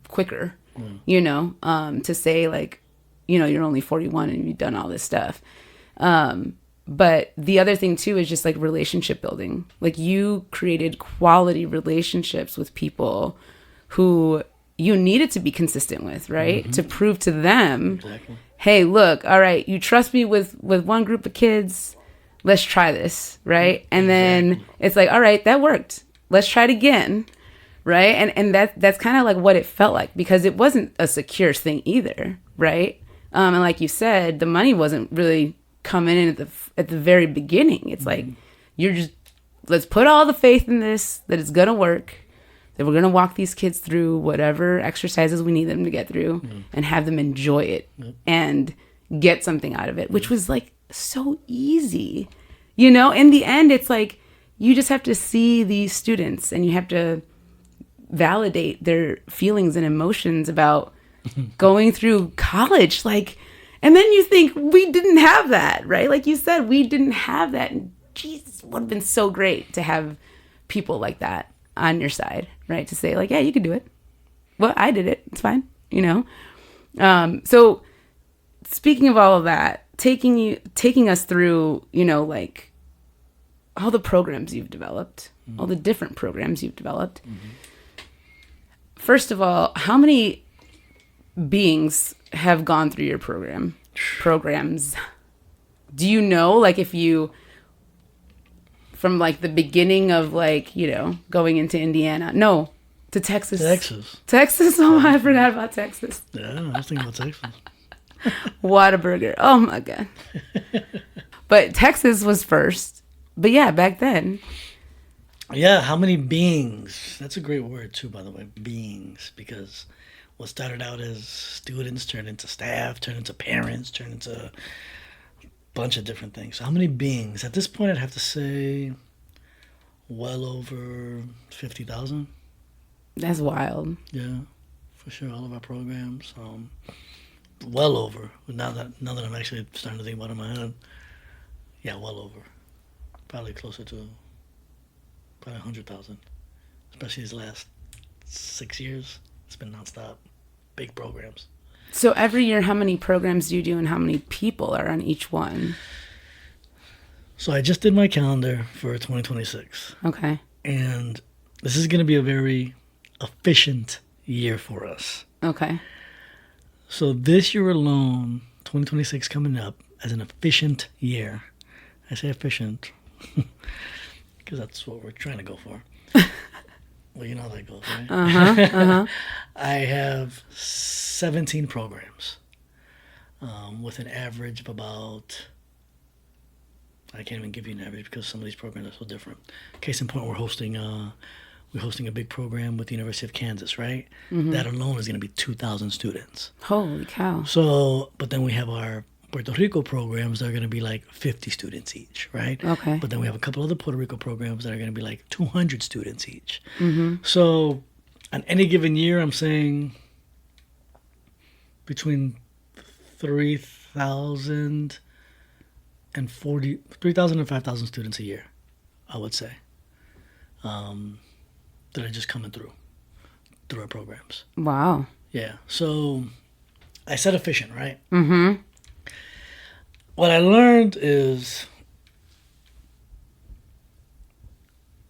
quicker, to say like, you're only 41 and you've done all this stuff. But the other thing too is just like relationship building. Like you created quality relationships with people who you needed to be consistent with, right? Mm-hmm. To prove to them, exactly. Hey, look, all right, you trust me with one group of kids. Let's try this, right? And then it's like, all right, that worked. Let's try it again, right? And that's kind of like what it felt like, because it wasn't a secure thing either, right? And like you said, the money wasn't really coming in at the very beginning. It's like, you're just, let's put all the faith in this, that it's gonna work. that we're going to walk these kids through whatever exercises we need them to get through and have them enjoy it and get something out of it, which was like so easy. You know, in the end, it's like you just have to see these students and you have to validate their feelings and emotions about going through college. Like, and then you think we didn't have that, right? Like you said, we didn't have that. And Jesus, it would have been so great to have people like that on your side, right? To say like, yeah, you can do it. Well, I did it. It's fine. You know? So speaking of all of that, taking us through, you know, like all the programs you've developed, all the different programs you've developed. First of all, how many beings have gone through your programs? Do you know, like, if you, from like the beginning of like, you know, going into Indiana, no, to Texas. Oh, I forgot about Texas. Yeah, I was thinking about Texas. Whataburger. Oh my God. But Texas was first. But yeah, back then. Yeah, how many beings? That's a great word too, by the way, beings, because what started out as students turned into staff, turned into parents, turned into a bunch of different things. So how many beings? At this point, I'd have to say well over 50,000. That's wild. Yeah, for sure. All of our programs, well over. Now that I'm actually starting to think about it in my head, yeah, well over. Probably closer to probably 100,000. Especially these last 6 years, it's been nonstop. Big programs. So every year, how many programs do you do and how many people are on each one? So I just did my calendar for 2026. Okay. And this is going to be a very efficient year for us. Okay. So this year alone, 2026 coming up as an efficient year. I say efficient because that's what we're trying to go for. Well, you know how that goes, right? I have 17 programs with an average of about, I can't even give you an average because some of these programs are so different. Case in point, we're hosting a big program with the University of Kansas, right? That alone is going to be 2,000 students. Holy cow. So, but then we have our Puerto Rico programs that are going to be like 50 students each, right? Okay. But then we have a couple other Puerto Rico programs that are going to be like 200 students each. So on any given year, I'm saying between 3,000 and 5,000 students a year, I would say, that are just coming through our programs. Wow. Yeah. So I said efficient, right? What I learned is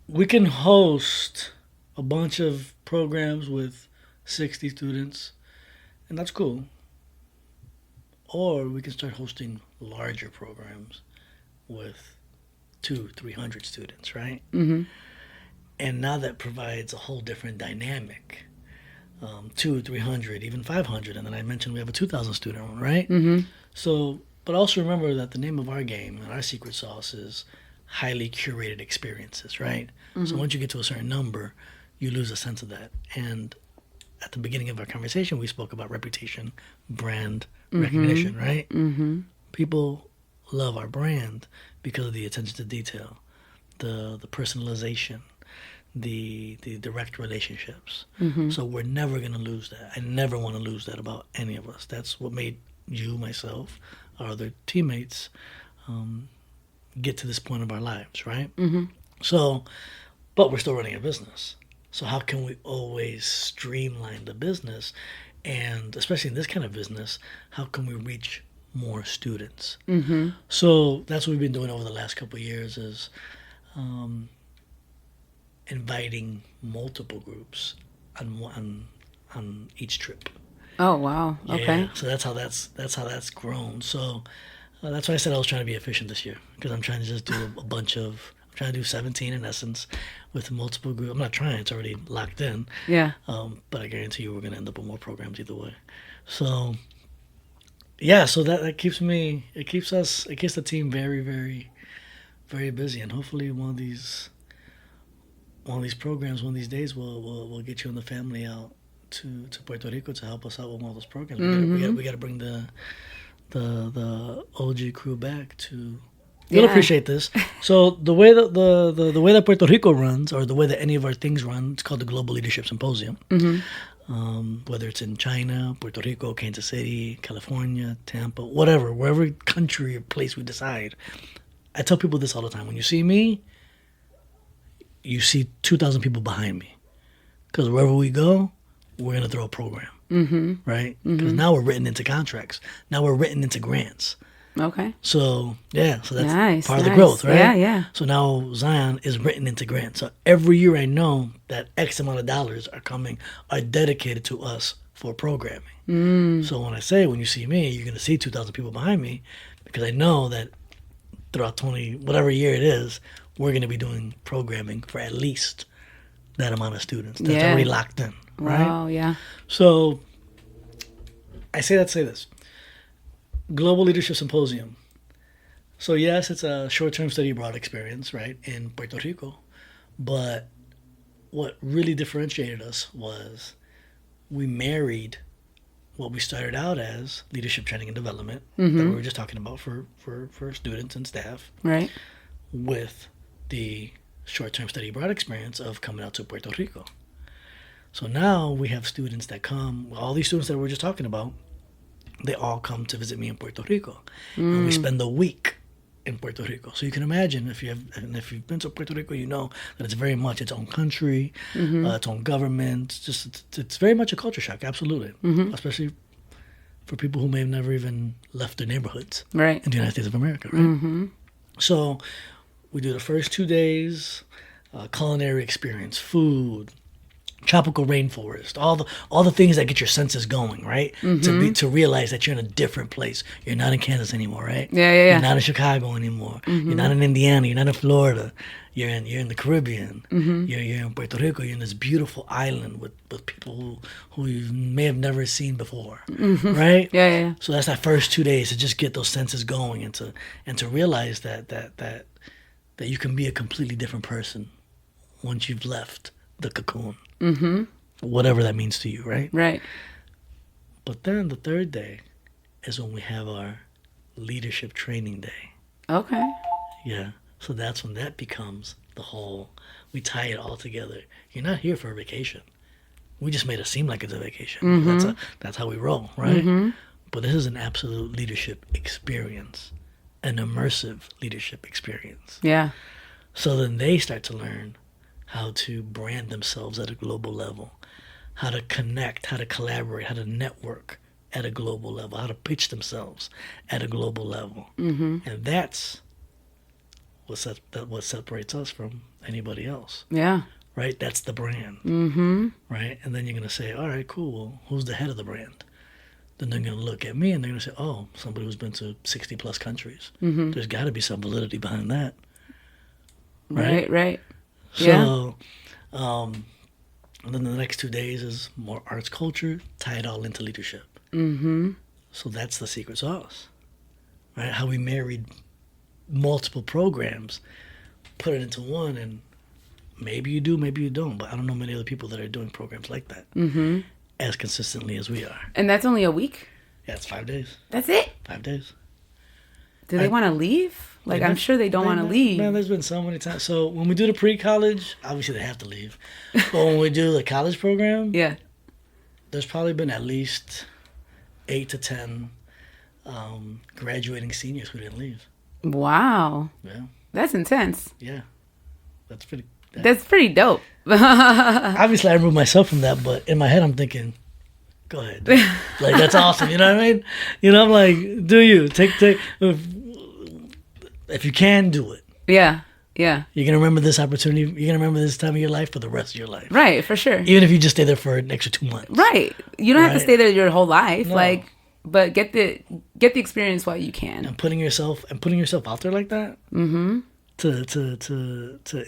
we can host a bunch of programs with 60 students, and that's cool. Or we can start hosting larger programs with 200-300 students, right? And now that provides a whole different dynamic. 200-300, even 500, and then I mentioned we have a 2,000 student one, right? So, but also remember that the name of our game and our secret sauce is highly curated experiences, right? So once you get to a certain number, you lose a sense of that. And at the beginning of our conversation, we spoke about reputation, brand recognition, right? People love our brand because of the attention to detail, the personalization, the direct relationships. So we're never going to lose that. I never want to lose that about any of us. That's what made you, myself, our other teammates get to this point of our lives, right? So, but we're still running a business. So how can we always streamline the business? And especially in this kind of business, how can we reach more students? So that's what we've been doing over the last couple of years is inviting multiple groups on each trip. Oh wow. Okay. Yeah, so that's how that's grown. So that's why I said I was trying to be efficient this year because I'm trying to just do I'm trying to do 17 in essence with multiple groups. I'm not trying; it's already locked in. Yeah. But I guarantee you, we're gonna end up with more programs either way. So yeah, so that keeps the team very, very, very busy, and hopefully one one of these programs, one of these days, we'll get you and the family out to Puerto Rico to help us out with one of those programs. We got to bring the OG crew back to. You'll appreciate this. So the way that the way that Puerto Rico runs, or the way that any of our things run, it's called the Global Leadership Symposium. Whether it's in China, Puerto Rico, Kansas City, California, Tampa, wherever country or place we decide. I tell people this all the time. When you see me, you see 2,000 people behind me. Because wherever we go, we're going to throw a program. Right? Because now we're written into contracts. Now we're written into grants. Okay. So that's nice, part of the growth, right? Yeah, yeah. So now Zion is written into grants. So every year I know that X amount of dollars are dedicated to us for programming. So when you see me, you're going to see 2,000 people behind me, because I know that throughout whatever year it is, we're going to be doing programming for at least that amount of students. That's already locked in, right? Wow, yeah. So I say this. Global Leadership Symposium. So yes, it's a short-term study abroad experience, right, in Puerto Rico. But what really differentiated us was we married what we started out as leadership training and development that we were just talking about for students and staff, right, with the short-term study abroad experience of coming out to Puerto Rico. So now we have students that come, all these students that we were just talking about, they all come to visit me in Puerto Rico. And we spend a week in Puerto Rico. So you can imagine, if you've been to Puerto Rico, you know that it's very much its own country, its own government. It's very much a culture shock, absolutely. Especially for people who may have never even left their neighborhoods in the United States of America, right? So we do the first 2 days, culinary experience, food, tropical rainforest, all the things that get your senses going, right? To realize that you're in a different place. You're not in Kansas anymore, right? Yeah. You're not in Chicago anymore. You're not in Indiana. You're not in Florida. You're in the Caribbean. You're in Puerto Rico. You're in this beautiful island with people who you may have never seen before, right? Yeah. So that's that first 2 days, to just get those senses going and to realize that you can be a completely different person once you've left the cocoon. Whatever that means to you, right? Right. But then the third day is when we have our leadership training day. Okay. Yeah. So that's when that becomes we tie it all together. You're not here for a vacation. We just made it seem like it's a vacation. That's how we roll, right? But this is an absolute leadership experience, an immersive leadership experience. Yeah. So then they start to learn how to brand themselves at a global level, how to connect, how to collaborate, how to network at a global level, how to pitch themselves at a global level. And that's what separates us from anybody else. Yeah. Right? That's the brand. Right? And then you're going to say, all right, cool, well, who's the head of the brand? Then they're going to look at me and they're going to say, oh, somebody who's been to 60 plus countries. There's got to be some validity behind that. Right. So, and then the next 2 days is more arts, culture, tie it all into leadership. So that's the secret sauce, right? How we married multiple programs, put it into one, and maybe you do, maybe you don't, but I don't know many other people that are doing programs like that as consistently as we are. And that's only a week? Yeah, it's 5 days. That's it? 5 days. Do they want to leave? Like, I'm sure they don't want to leave. Man, there's been so many times. So when we do the pre-college, obviously they have to leave. But when we do the college program, there's probably been at least 8 to 10 graduating seniors who didn't leave. Wow. Yeah. That's intense. Yeah. That's pretty dope. Obviously, I removed myself from that, but in my head, I'm thinking, go ahead. Like, that's awesome. You know what I mean? You know, I'm like, do you. Take if you can, do it. Yeah. You're going to remember this opportunity. You're going to remember this time of your life for the rest of your life. Right, for sure. Even if you just stay there for an extra 2 months. Right. You don't have to stay there your whole life. No. But get the experience while you can. And putting yourself out there like that. To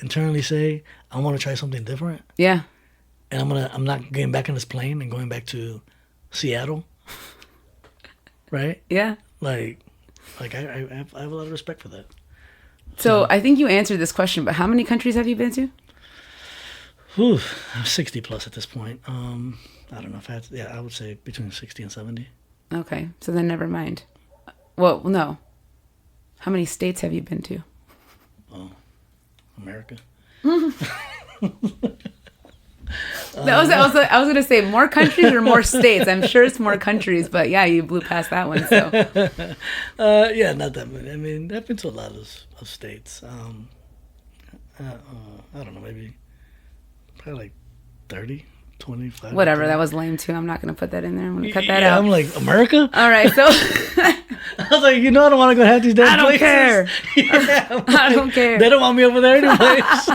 internally say, I want to try something different. Yeah. And I'm not getting back on this plane and going back to Seattle. Right? Yeah. Like I have a lot of respect for that. So I think you answered this question, but how many countries have you been to? Whew, I'm 60 plus at this point. I don't know if I had to, yeah, I would say between 60 and 70. Okay, so then never mind. Well, no. How many states have you been to? Oh, America. I was going to say more countries or more states. I'm sure it's more countries, but yeah, you blew past that one. So yeah, not that many. I mean, I've been to a lot of states. I don't know, maybe probably like 30, 25. whatever, that was lame too. I'm not going to put that in there. I'm going to cut that Yeah, out. I'm like, America? All right, so I was like, I don't want to go half these damn I don't places. care. Yeah, I don't care. They don't want me over there anyways.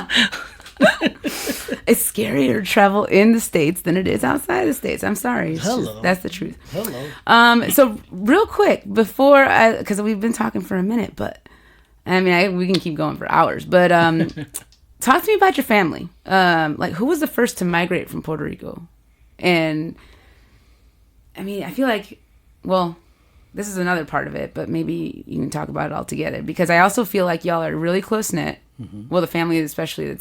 It's scarier to travel in the States than it is outside the States. I'm sorry. It's Hello. just, that's the truth. Hello. So real quick, because we've been talking for a minute, but I mean, we can keep going for hours, but talk to me about your family. Like, who was the first to migrate from Puerto Rico? And I mean, I feel like, well, this is another part of it, but maybe you can talk about it all together, because I also feel like y'all are really close knit. Mm-hmm. Well, the family especially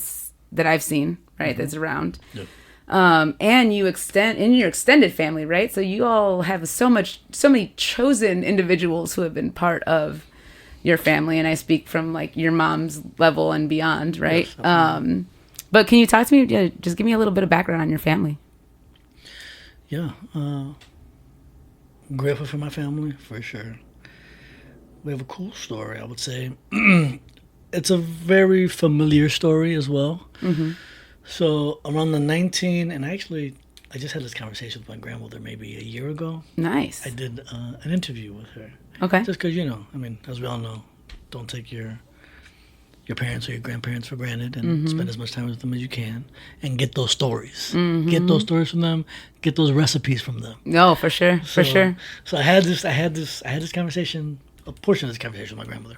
that I've seen, right, mm-hmm. that's around. Yep. And you in your extended family, right? So you all have so many chosen individuals who have been part of your family, and I speak from like your mom's level and beyond, right? Yes, but can you talk to me? Just give me a little bit of background on your family. Yeah, grateful for my family for sure. We have a cool story, I would say. It's a very familiar story as well. Mm-hmm. So around the 19, and I just had this conversation with my grandmother maybe a year ago. Nice. I did an interview with her. Okay. Just because, I mean, as we all know, don't take your parents or your grandparents for granted, and mm-hmm. spend as much time with them as you can, and get those stories. Mm-hmm. Get those stories from them. Get those recipes from them. No, for sure, for sure. So I had this conversation, a portion of this conversation with my grandmother.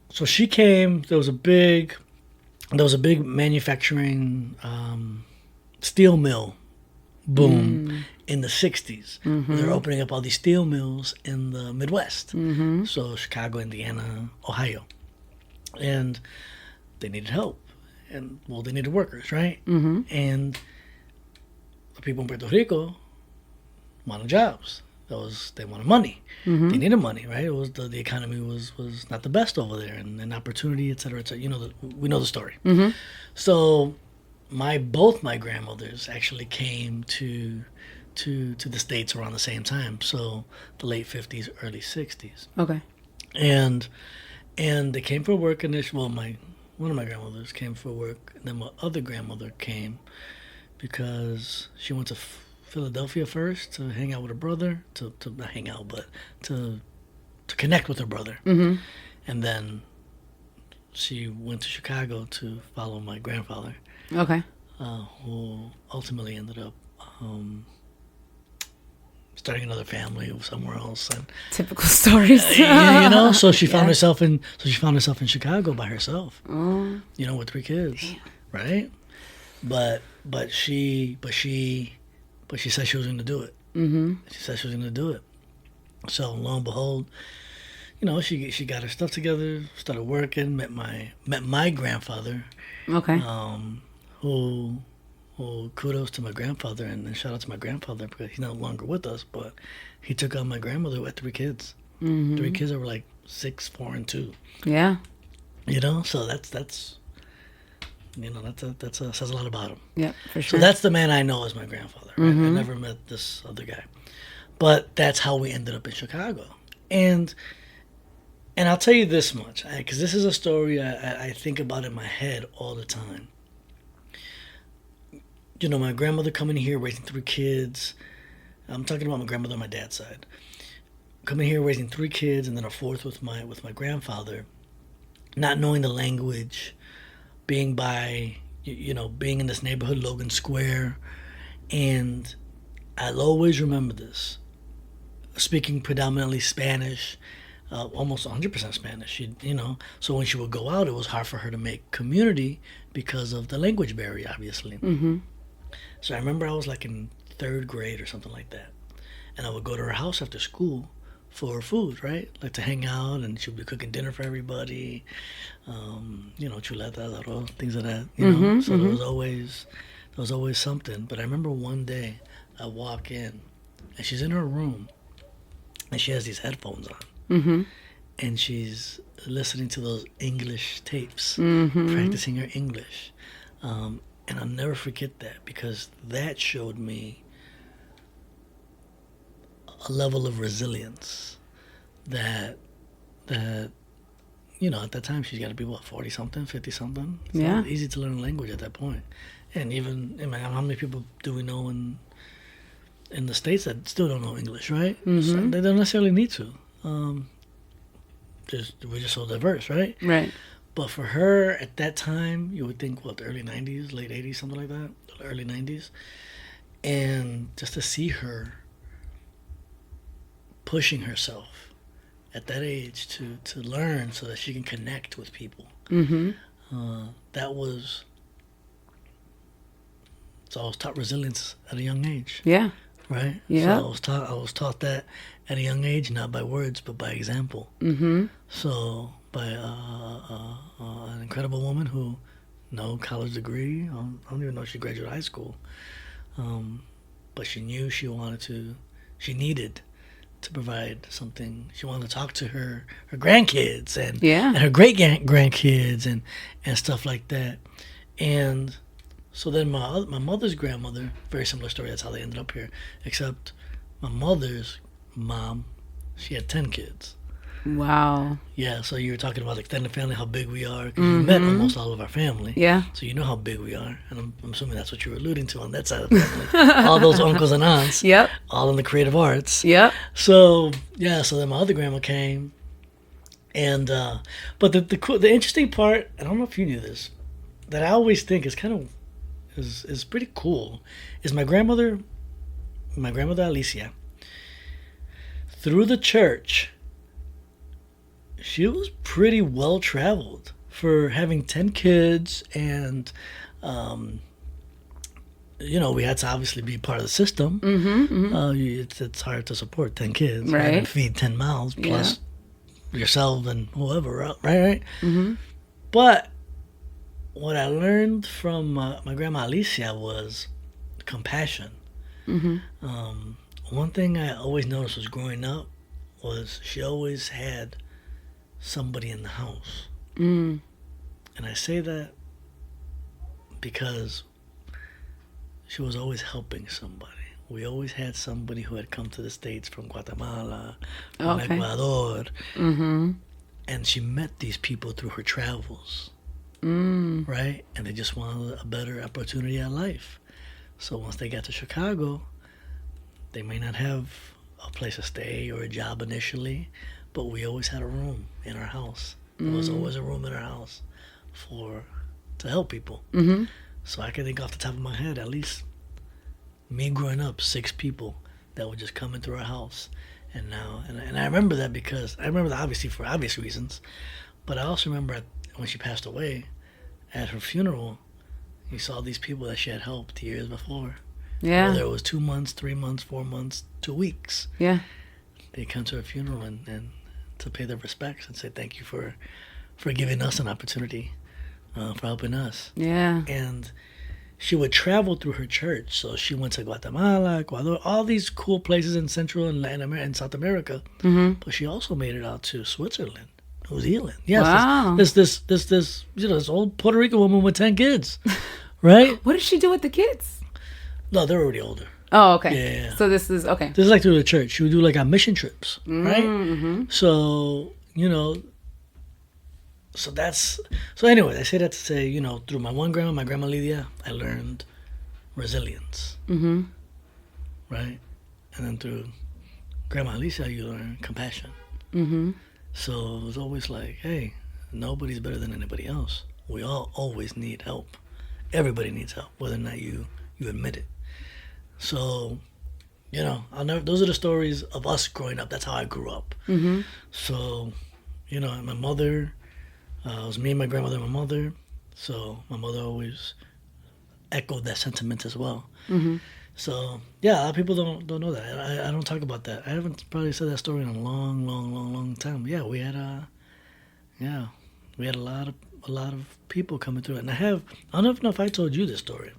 So she came. There was a big manufacturing steel mill boom in the 60s. Mm-hmm. They were opening up all these steel mills in the Midwest. Mm-hmm. So Chicago, Indiana, Ohio. And they needed help. And, well, they needed workers, right? Mm-hmm. And the people in Puerto Rico wanted jobs. They wanted money. Mm-hmm. They needed money, right? It was the economy was not the best over there, and opportunity, et cetera, et cetera. We know the story. Mm-hmm. So both my grandmothers actually came to the States around the same time. So the late 50s, early 60s. Okay. And they came for work initially. Well, one of my grandmothers came for work, and then my other grandmother came because she went to Philadelphia first to hang out with her brother, to not hang out, but to connect with her brother. Mm-hmm. And then she went to Chicago to follow my grandfather. Okay. Who ultimately ended up starting another family somewhere else. And typical stories. So she found herself in Chicago by herself. Oh. With 3 kids. Damn. Right? But she said she was going to do it. Mm-hmm. She said she was going to do it. So lo and behold, she got her stuff together, started working, met my grandfather. Okay. Who kudos to my grandfather, and shout out to my grandfather because he's no longer with us, but he took on my grandmother with 3 kids. Mm-hmm. 3 kids that were like 6, 4, and 2. Yeah. So that's says a lot about him. Yeah, for sure. So that's the man I know as my grandfather. Right? Mm-hmm. I never met this other guy, but that's how we ended up in Chicago. And I'll tell you this much, because this is a story I think about in my head all the time. My grandmother coming here raising 3 kids. I'm talking about my grandmother on my dad's side. Coming here raising 3 kids, and then a 4th with my grandfather. Not knowing the language, being being in this neighborhood, Logan Square, and I'll always remember this. Speaking predominantly Spanish, almost 100% Spanish. So when she would go out, it was hard for her to make community because of the language barrier, obviously. Mm-hmm. So I remember I was like in 3rd grade or something like that, and I would go to her house after school for food, right? Like to hang out, and she'll be cooking dinner for everybody. Chuletas, arroz, things like that. So there was always something. But I remember one day I walk in, and she's in her room, and she has these headphones on, and she's listening to those English tapes, practicing her English. And I'll never forget that, because that showed me a level of resilience that at that time she's got to be, 40-something, 50-something? It's not easy to learn a language at that point. And even, how many people do we know in the States that still don't know English, right? So they don't necessarily need to. We're just so diverse, right? Right. But for her, at that time, you would think, the early 90s, late 80s, something like that, early 90s. And just to see her pushing herself at that age to learn so that she can connect with people, that was... So I was taught resilience at a young age. Yeah. Right? Yeah. So I was taught that at a young age, not by words, but by example. So by an incredible woman who no college degree. I don't even know if she graduated high school. But she knew she needed to provide something. She wanted to talk to her grandkids and her great grandkids and stuff like that. And so then my mother's grandmother, very similar story. That's how they ended up here. Except my mother's mom, she had 10 kids. Wow. Yeah, so you were talking about extended family, how big we are. Because you met almost all of our family. Yeah. So you know how big we are. And I'm assuming that's what you were alluding to on that side of the family. All those uncles and aunts. Yep. All in the creative arts. Yep. So, so then my other grandma came. And, but the interesting part, I don't know if you knew this, that I always think is kind of, is pretty cool, is my grandmother Alicia, through the church, she was pretty well traveled for having 10 kids, and we had to obviously be part of the system. It's hard to support 10 kids, right? And feed 10 mouths plus yourself and whoever, right? But what I learned from my grandma Alicia was compassion. One thing I always noticed was growing up was she always had somebody in the house. And I say that because she was always helping somebody. We always had somebody who had come to the States from Guatemala, from Ecuador. And she met these people through her travels. Right? And they just wanted a better opportunity at life. So once they got to Chicago, they may not have a place to stay or a job initially, but we always had a room in our house. There was always a room in our house to help people. So I can think off the top of my head, at least me growing up, 6 people that would just come into our house. And now, and I remember that because I remember that obviously for obvious reasons, but I also remember when she passed away, at her funeral, you saw these people that she had helped years before. Yeah. Whether it was 2 months, 3 months, 4 months, 2 weeks. Yeah. They come to her funeral and to pay their respects and say thank you for giving us an opportunity, for helping us. Yeah. And she would travel through her church. So she went to Guatemala, Ecuador, all these cool places in Central and Latin America and South America. But she also made it out to Switzerland, New Zealand. Yes. Wow. This old Puerto Rican woman with 10 kids, right? What did she do with the kids? No, they're already older. Oh, okay. Yeah. So this is okay. This is like through the church. She would do like on mission trips, right? So so anyway, I say that to say, through my one grandma, my grandma Lydia, I learned resilience, right? And then through Grandma Alicia, you learn compassion. So it was always like, hey, nobody's better than anybody else. We all always need help. Everybody needs help, whether or not you admit it. So, those are the stories of us growing up. That's how I grew up. So, my mother, it was me, my grandmother, and my mother. So my mother always echoed that sentiment as well. So yeah, a lot of people don't know that. I don't talk about that. I haven't probably said that story in a long time. Yeah, we had a lot of people coming through it. And I don't know if I told you this story.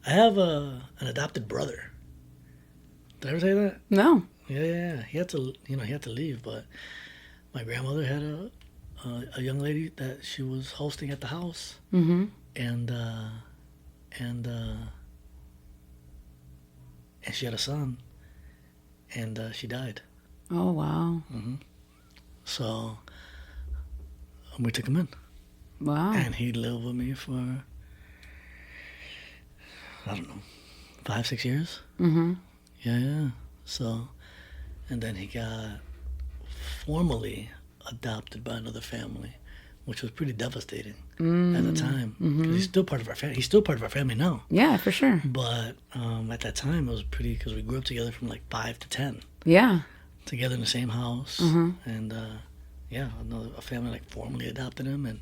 I have an adopted brother. Did I ever say that? No. Yeah. He had to leave, but my grandmother had a young lady that she was hosting at the house, Mm-hmm. and she had a son, and she died. Oh, wow. So we took him in, Wow. and he lived with me for, I don't know, 5-6 years. Mm-hmm. Yeah. So, and then he got formally adopted by another family, which was pretty devastating at the time. 'Cause he's still part of our family. He's still part of our family now. Yeah, for sure. But at that time, it was pretty, because we grew up together from like 5 to 10, Yeah. together in the same house. And a family like formally adopted him, and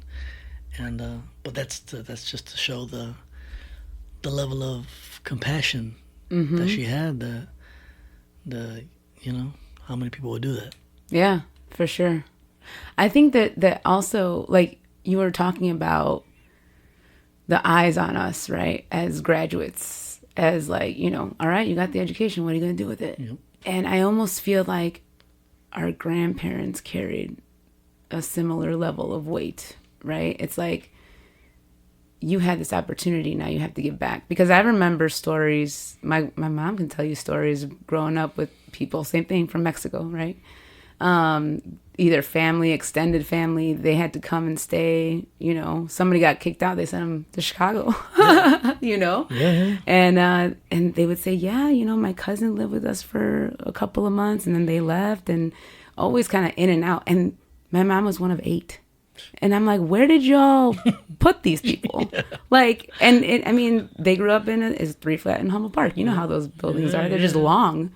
but that's just to show the level of compassion that she had. How many people would do that? Yeah, for sure. I think that also, like you were talking about the eyes on us, right? As graduates, as like, all right, you got the education. What are you going to do with it? Yep. And I almost feel like our grandparents carried a similar level of weight, right? It's like, you had this opportunity, now you have to give back. Because I remember stories, my mom can tell you stories growing up with people, same thing from Mexico, right? Either family, extended family, they had to come and stay, somebody got kicked out, they sent them to Chicago, Yeah. And they would say, my cousin lived with us for a couple of months and then they left, and always kind of in and out. And my mom was one of 8. And I'm like, where did y'all put these people? Like, they grew up in it's 3-flat in Humboldt Park. You know how those buildings are. They're just long.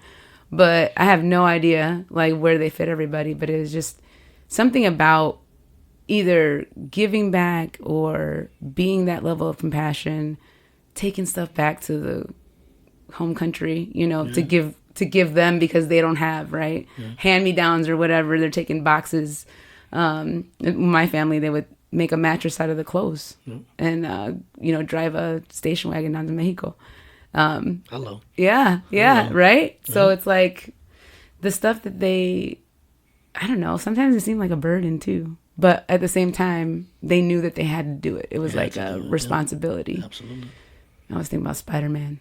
But I have no idea, like, where they fit everybody. But it was just something about either giving back or being that level of compassion, taking stuff back to the home country, to give them because they don't have, right? Yeah. Hand-me-downs or whatever. They're taking boxes. My family, they would make a mattress out of the clothes and, drive a station wagon down to Mexico. Hello. Yeah, Hello. Right? Yeah. So it's like the stuff that I don't know, sometimes it seemed like a burden too. But at the same time, they knew that they had to do it. It was like a responsibility. Yeah. Absolutely. I was thinking about Spider-Man.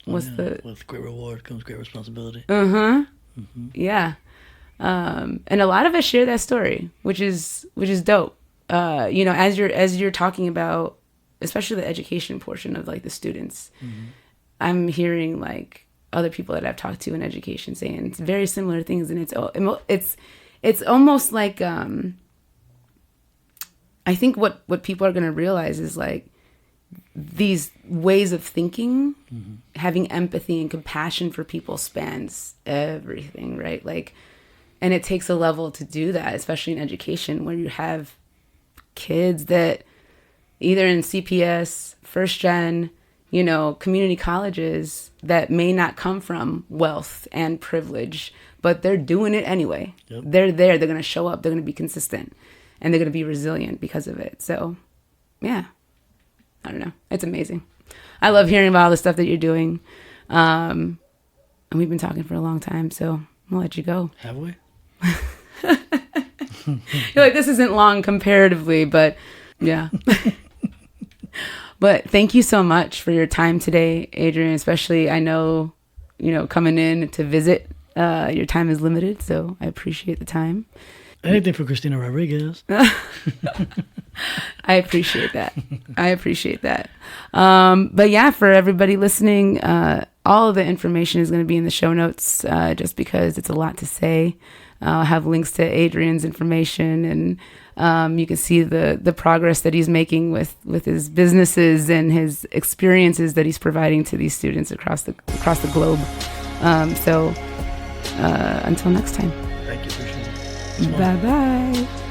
With great reward comes great responsibility. Uh-huh. Mm-hmm. Yeah. And a lot of us share that story, which is dope. As you're talking about, especially the education portion of like the students, I'm hearing like other people that I've talked to in education saying it's very similar things, and it's almost like I think what people are going to realize is like these ways of thinking, having empathy and compassion for people spans everything, right? Like. And it takes a level to do that, especially in education, where you have kids that either in CPS, first gen, community colleges that may not come from wealth and privilege, but they're doing it anyway. Yep. They're there. They're going to show up. They're going to be consistent, and they're going to be resilient because of it. So, yeah, I don't know. It's amazing. I love hearing about all the stuff that you're doing. And we've been talking for a long time, so I'm going to let you go. Have we? You're like, this isn't long comparatively, but yeah. But thank you so much for your time today, Adrian. Especially, I know, coming in to visit, your time is limited, so I appreciate the time. Anything for Christina Rodriguez. I appreciate that. But yeah, for everybody listening, all of the information is going to be in the show notes, just because it's a lot to say. I'll have links to Adrian's information, and you can see the progress that he's making with his businesses and his experiences that he's providing to these students across the globe. So until next time. Thank you. Appreciate it. Bye-bye.